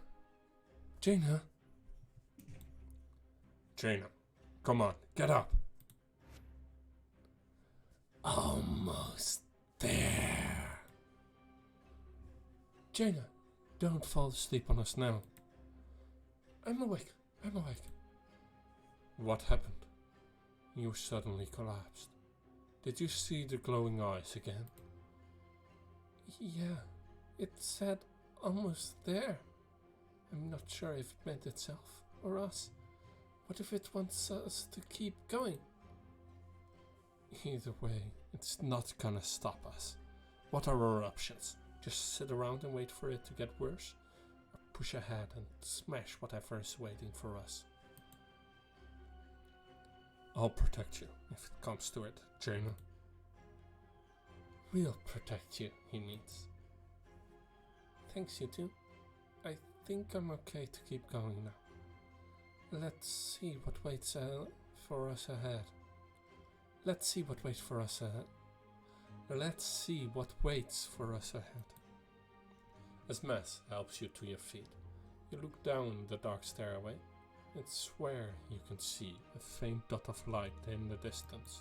S1: Jaina! Jaina, come on, get up! Almost there. Jaina, don't fall asleep on us now. I'm awake. What happened? You suddenly collapsed. Did you see the glowing eyes again? Yeah, it said almost there. I'm not sure if it meant itself or us. What if it wants us to keep going? Either way, it's not gonna stop us. What are our options? Just sit around and wait for it to get worse? Or push ahead and smash whatever is waiting for us? I'll protect you if it comes to it, Jaina. We'll protect you, he means. Thanks, you two. I think I'm okay to keep going now. Let's see what waits for us ahead. Let's see what waits for us ahead. As Mess helps you to your feet, you look down the dark stairway. It's where you can see a faint dot of light in the distance.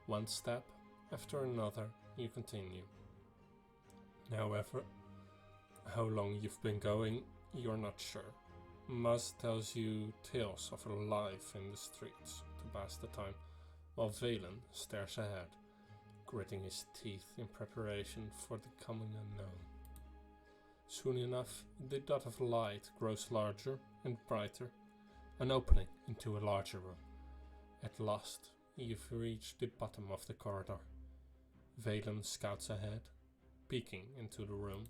S1: One step after another, you continue. However, how long you've been going, you're not sure. Maz tells you tales of her life in the streets to pass the time, while Valen stares ahead, gritting his teeth in preparation for the coming unknown. Soon enough, the dot of light grows larger and brighter, an opening into a larger room. At last, you've reached the bottom of the corridor. Valen scouts ahead, peeking into the room.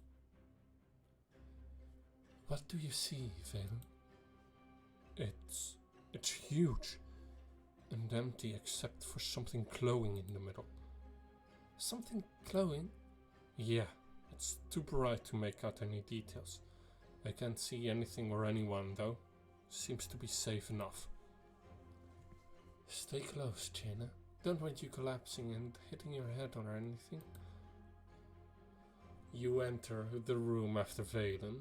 S1: What do you see, Valen? It's huge and empty except for something glowing in the middle. Something glowing? Yeah, it's too bright to make out any details. I can't see anything or anyone though. Seems to be safe enough. Stay close, Jaina. Don't want you collapsing and hitting your head on anything. You enter the room after Valen,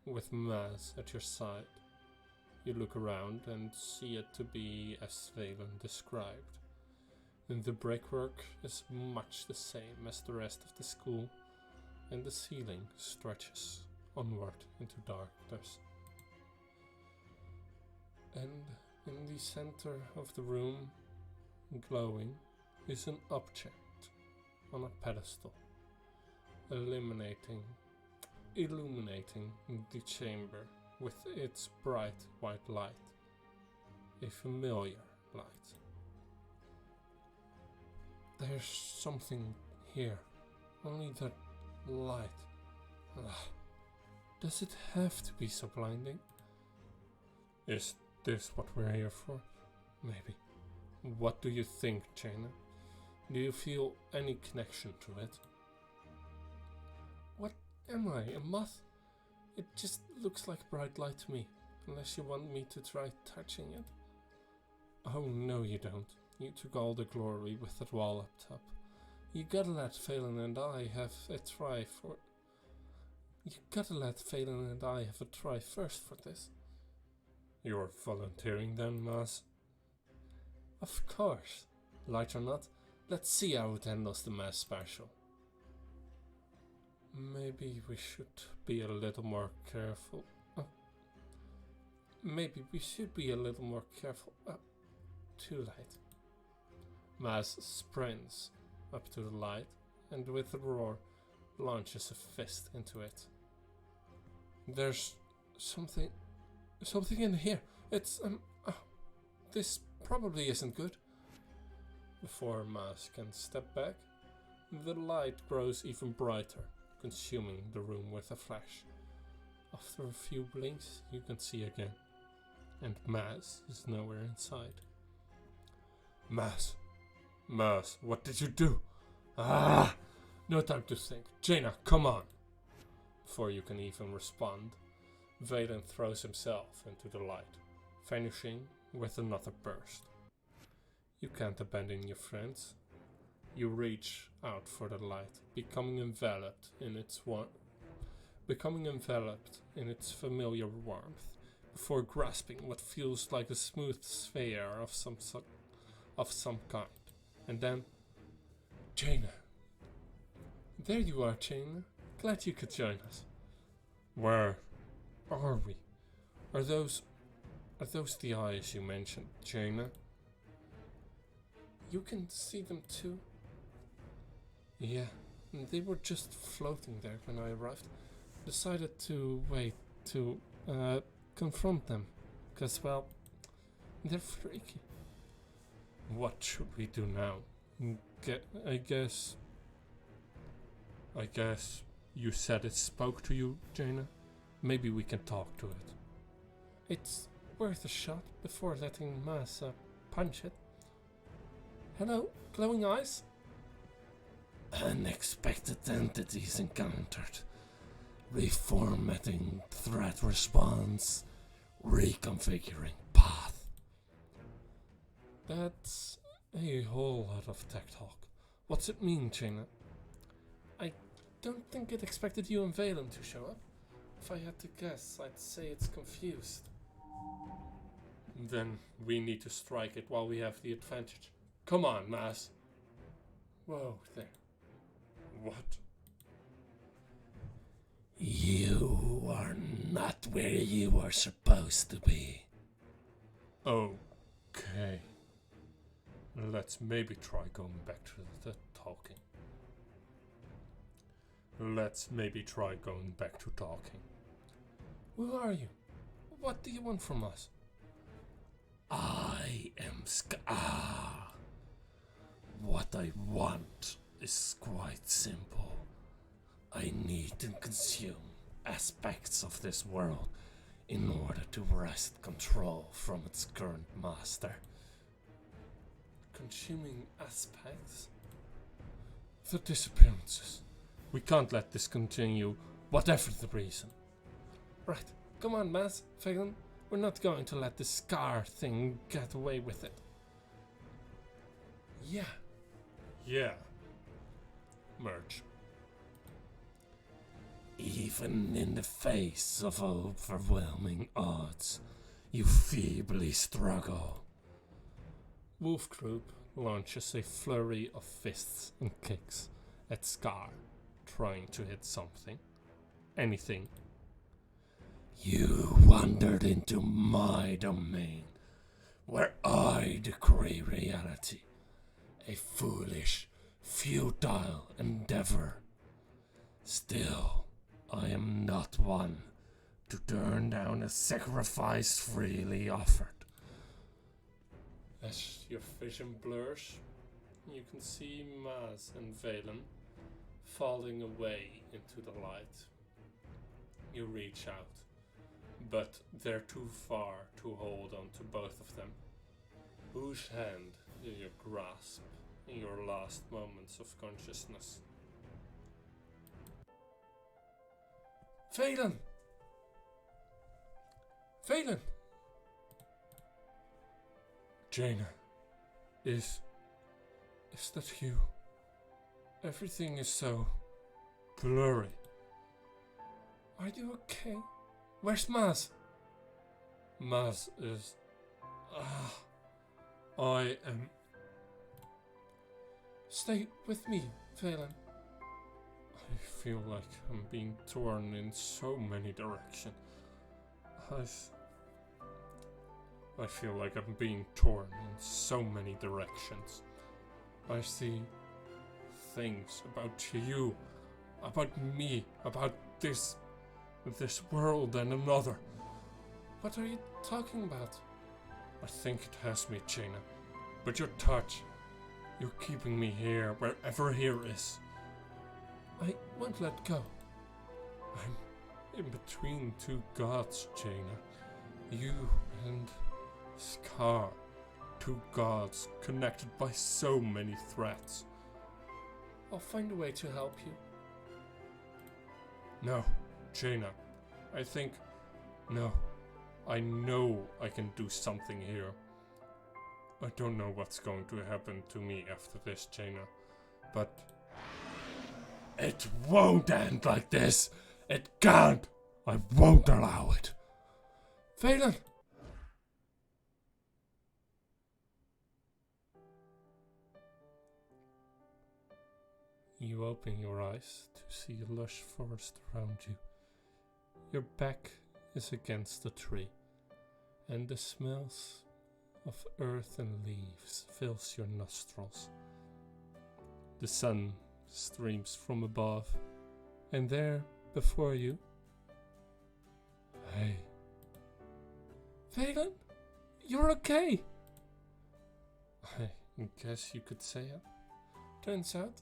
S1: with Maz at your side. You look around and see it to be as Valen described. And the brickwork is much the same as the rest of the school, and the ceiling stretches onward into darkness. And in the center of the room, glowing, is an object on a pedestal, illuminating the chamber with its bright white light, a familiar light. There's something here, only that light. Does it have to be so blinding? Is this what we're here for? Maybe. What do you think, Jaina? Do you feel any connection to it? What am I, a moth? It just looks like bright light to me, unless you want me to try touching it. Oh, no you don't. You took all the glory with that wall up top. You gotta let Phelan and I have a try first for this. You're volunteering then, Maz? Of course. Light or not, let's see how it handles the mass special. Maybe we should be a little more careful. Too late. Maz sprints up to the light and with a roar launches a fist into it. There's something in here. It's this probably isn't good. Before Maz can step back, the light grows even brighter, consuming the room with a flash. After a few blinks, you can see again, and Maz is nowhere inside. Maz, what did you do? No time to think. Jaina, come on! Before you can even respond, Vaden throws himself into the light, vanishing with another burst. You can't abandon your friends. You reach out for the light, becoming enveloped in its familiar warmth, before grasping what feels like a smooth sphere of some kind. And then, Jaina. There you are, Jaina. Glad you could join us. Where are we? Are those the eyes you mentioned, Jaina? You can see them too? Yeah, they were just floating there when I arrived. Decided to wait to confront them, because, well, they're freaky. What should we do now? I guess you said it spoke to you, Jaina. Maybe we can talk to it. It's worth a shot before letting Maz punch it. Hello, glowing eyes? Unexpected entities encountered. Reformatting threat response. Reconfiguring path. That's a whole lot of tech talk. What's it mean, Jaina? I don't think it expected you and Valen to show up. If I had to guess, I'd say it's confused. Then we need to strike it while we have the advantage. Come on, Maz. Whoa, there. What? You are not where you are supposed to be. Okay. Let's maybe try going back to the talking. Who are you? What do you want from us? I am Scar. What I want is quite simple. I need to consume aspects of this world in order to wrest control from its current master. Consuming aspects? The disappearances. We can't let this continue, whatever the reason. Right, come on, Maz, Phelan. We're not going to let this Scar thing get away with it. Yeah. Merge. Even in the face of overwhelming odds, you feebly struggle. Wolf Group launches a flurry of fists and kicks at Scar, trying to hit something. Anything. You wandered into my domain, where I decree reality. A foolish, futile endeavor. Still, I am not one to turn down a sacrifice freely offered. As your vision blurs, you can see Maz and Valen falling away into the light. You reach out, but they're too far to hold on to both of them. Whose hand do you grasp in your last moments of consciousness? Valen! Valen! Jaina, is that you? Everything is so blurry. Are you okay? Where's Maz? Maz is... I am... Stay with me, Valen. I feel like I'm being torn in so many directions. I feel like I'm being torn in so many directions. I see things about you, about me, about this world and another. What are you talking about? I think it has me, Jaina. But your touch, you're keeping me here, wherever here is. I won't let go. I'm in between two gods, Jaina. You and Scar. Two gods connected by so many threads. I'll find a way to help you. No, Jaina. No. I know I can do something here. I don't know what's going to happen to me after this, Jaina. But... it won't end like this! It can't! I won't allow it! Valen! You open your eyes to see a lush forest around you. Your back is against the tree, and the smells of earth and leaves fills your nostrils. The sun streams from above, and there, before you... Hey. Valen, you're okay! I guess you could say it. Turns out,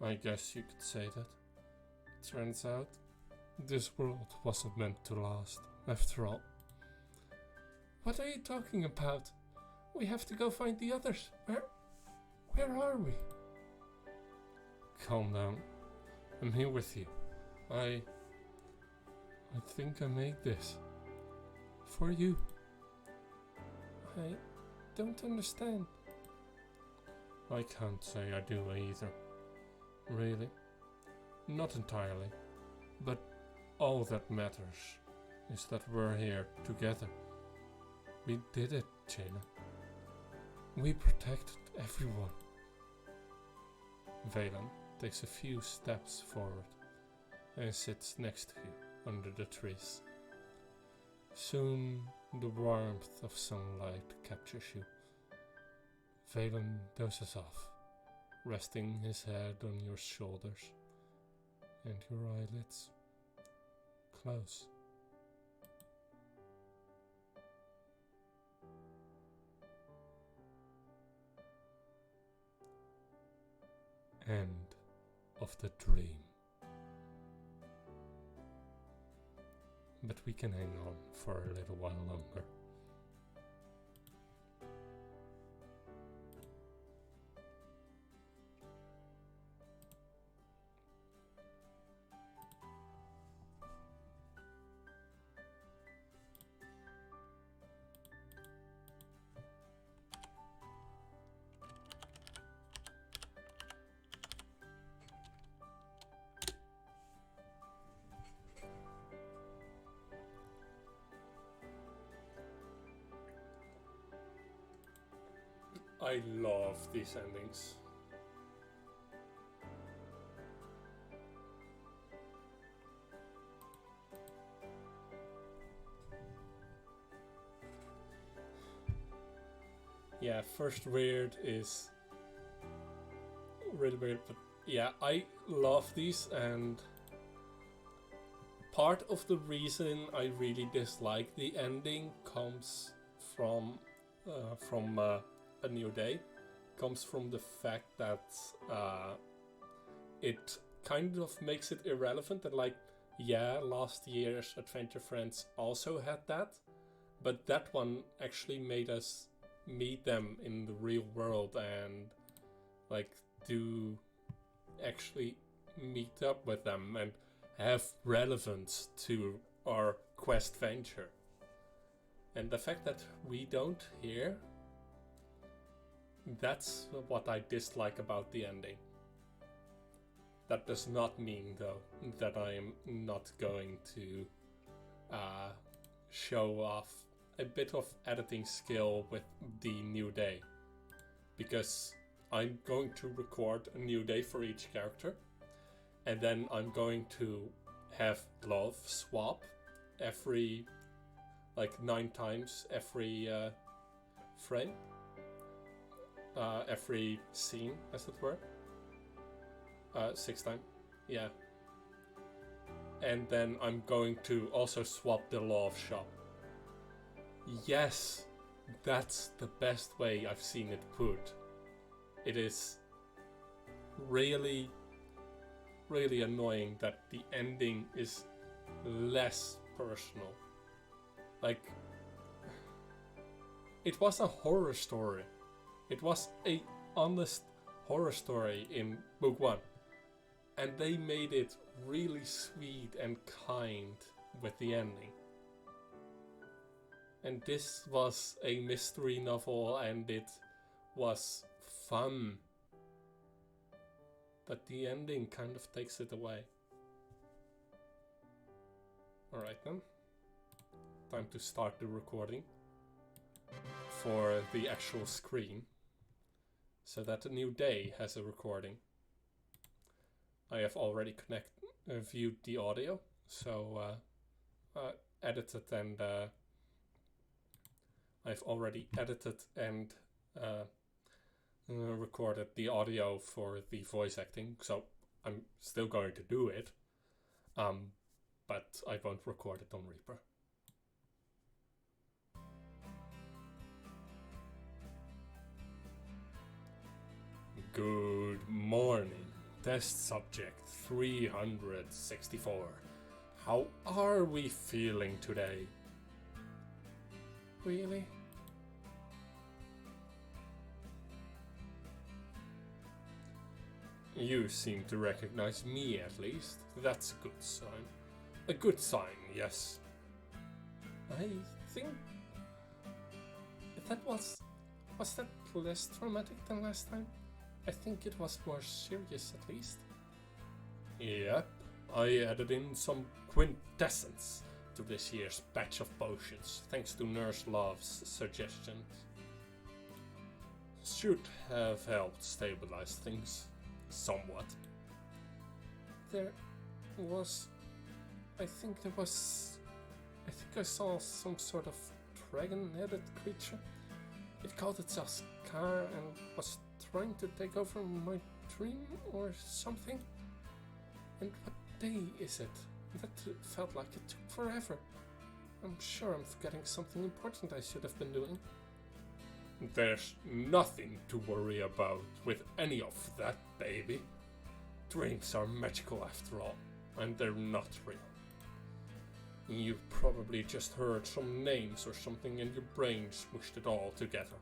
S1: I guess you could say that. Turns out, this world wasn't meant to last, after all. What are you talking about? We have to go find the others. Where are we? Calm down. I'm here with you. I think I made this. For you. I don't understand. I can't say I do either. Really. Not entirely. But all that matters is that we're here together. We did it, Jaina. We protected everyone. Valen takes a few steps forward and sits next to you under the trees. Soon the warmth of sunlight captures you. Valen dozes off, resting his head on your shoulders, and your eyelids close. End of the dream. But we can hang on for a little while longer. I love these endings. Yeah, first weird is really weird, but yeah, I love these, and part of the reason I really dislike the ending comes from A New Day, comes from the fact that it kind of makes it irrelevant that, like, yeah, last year's Adventure Friends also had that, but that one actually made us meet them in the real world and like do actually meet up with them and have relevance to our quest venture. And the fact that we don't here, that's what I dislike about the ending. That does not mean, though, that I am not going to show off a bit of editing skill with the New Day, because I'm going to record a New Day for each character, and then I'm going to have glove swap every, like, 9 times every frame, every scene, as it were. 6 times, yeah. And then I'm going to also swap the love shop. Yes, that's the best way I've seen it put. It is really, really annoying that the ending is less personal. Like, it was a horror story. It was a honest horror story in book 1. And they made it really sweet and kind with the ending. And this was a mystery novel, and it was fun. But the ending kind of takes it away. Alright then. Time to start the recording for the actual screen, so that A New Day has a recording. I have already viewed the audio, so edited and I've already edited and recorded the audio for the voice acting, so I'm still going to do it, but I won't record it on Reaper. Good morning. Test subject 364. How are we feeling today? Really? You seem to recognize me, at least. That's a good sign. A good sign, yes. I think that was that less traumatic than last time? I think it was more serious, at least. Yep, I added in some quintessence to this year's batch of potions, thanks to Nurse Love's suggestions. Should have helped stabilize things somewhat. I think I saw some sort of dragon-headed creature. It called itself Scar and was trying to take over my dream or something. And what day is it? That felt like it took forever. I'm sure I'm forgetting something important I should have been doing. There's nothing to worry about with any of that, baby. Dreams are magical after all, and they're not real. You probably just heard some names or something and your brain smushed it all together.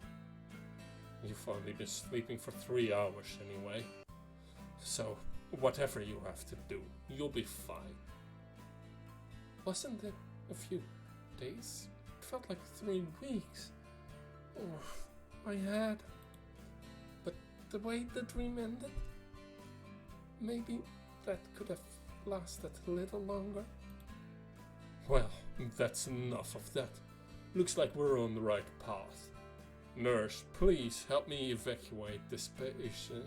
S1: You've only been sleeping for 3 hours anyway. So, whatever you have to do, you'll be fine. Wasn't it a few days? It felt like 3 weeks. Oh, I had. But the way the dream ended, maybe that could have lasted a little longer. Well, that's enough of that. Looks like we're on the right path. Nurse, please help me evacuate this patient.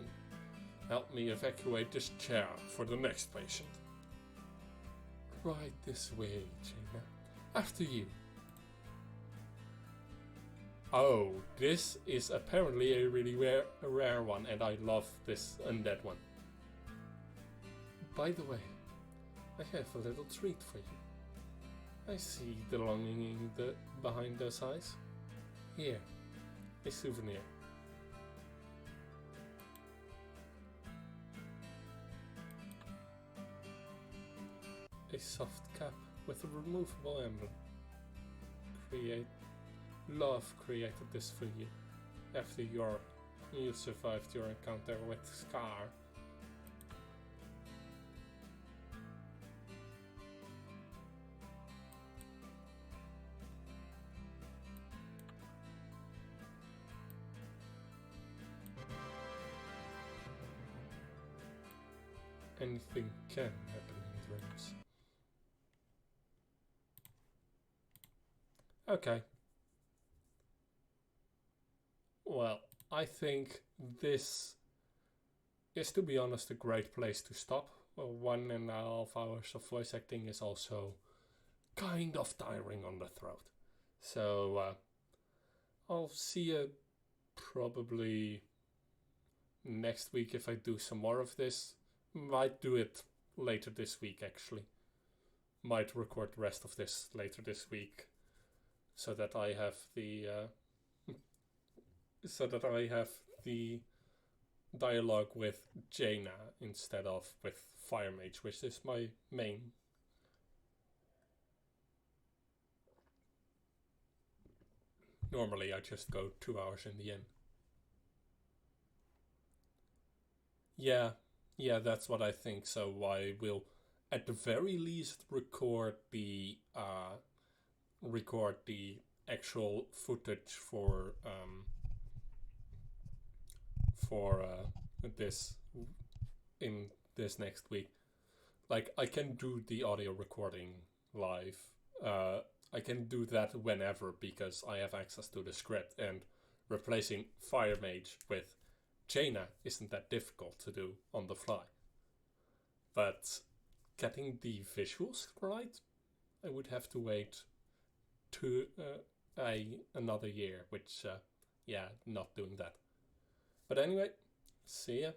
S1: Help me evacuate this chair for the next patient. Right this way, Jaina. After you. Oh, this is apparently a really rare one, and I love this undead one. By the way, I have a little treat for you. I see the longing behind those eyes. Here, a souvenir. A soft cap with a removable emblem. Love created this for you. After you survived your encounter with Scar. Anything can happen in dreams. Okay. Well, I think this is, to be honest, a great place to stop. 1.5 hours of voice acting is also kind of tiring on the throat. So, I'll see you probably next week if I do some more of this. Might do it later this week, actually. Might record the rest of this later this week, so that I have the dialogue with Jaina instead of with Fire Mage, which is my main. Normally I just go 2 hours in the end. Yeah, that's what I think. So I will, at the very least, record the actual footage for this in this next week. Like, I can do the audio recording live. I can do that whenever because I have access to the script, and replacing Fire Mage with Jaina isn't that difficult to do on the fly. But getting the visuals right, I would have to wait another year, which, not doing that. But anyway, see ya.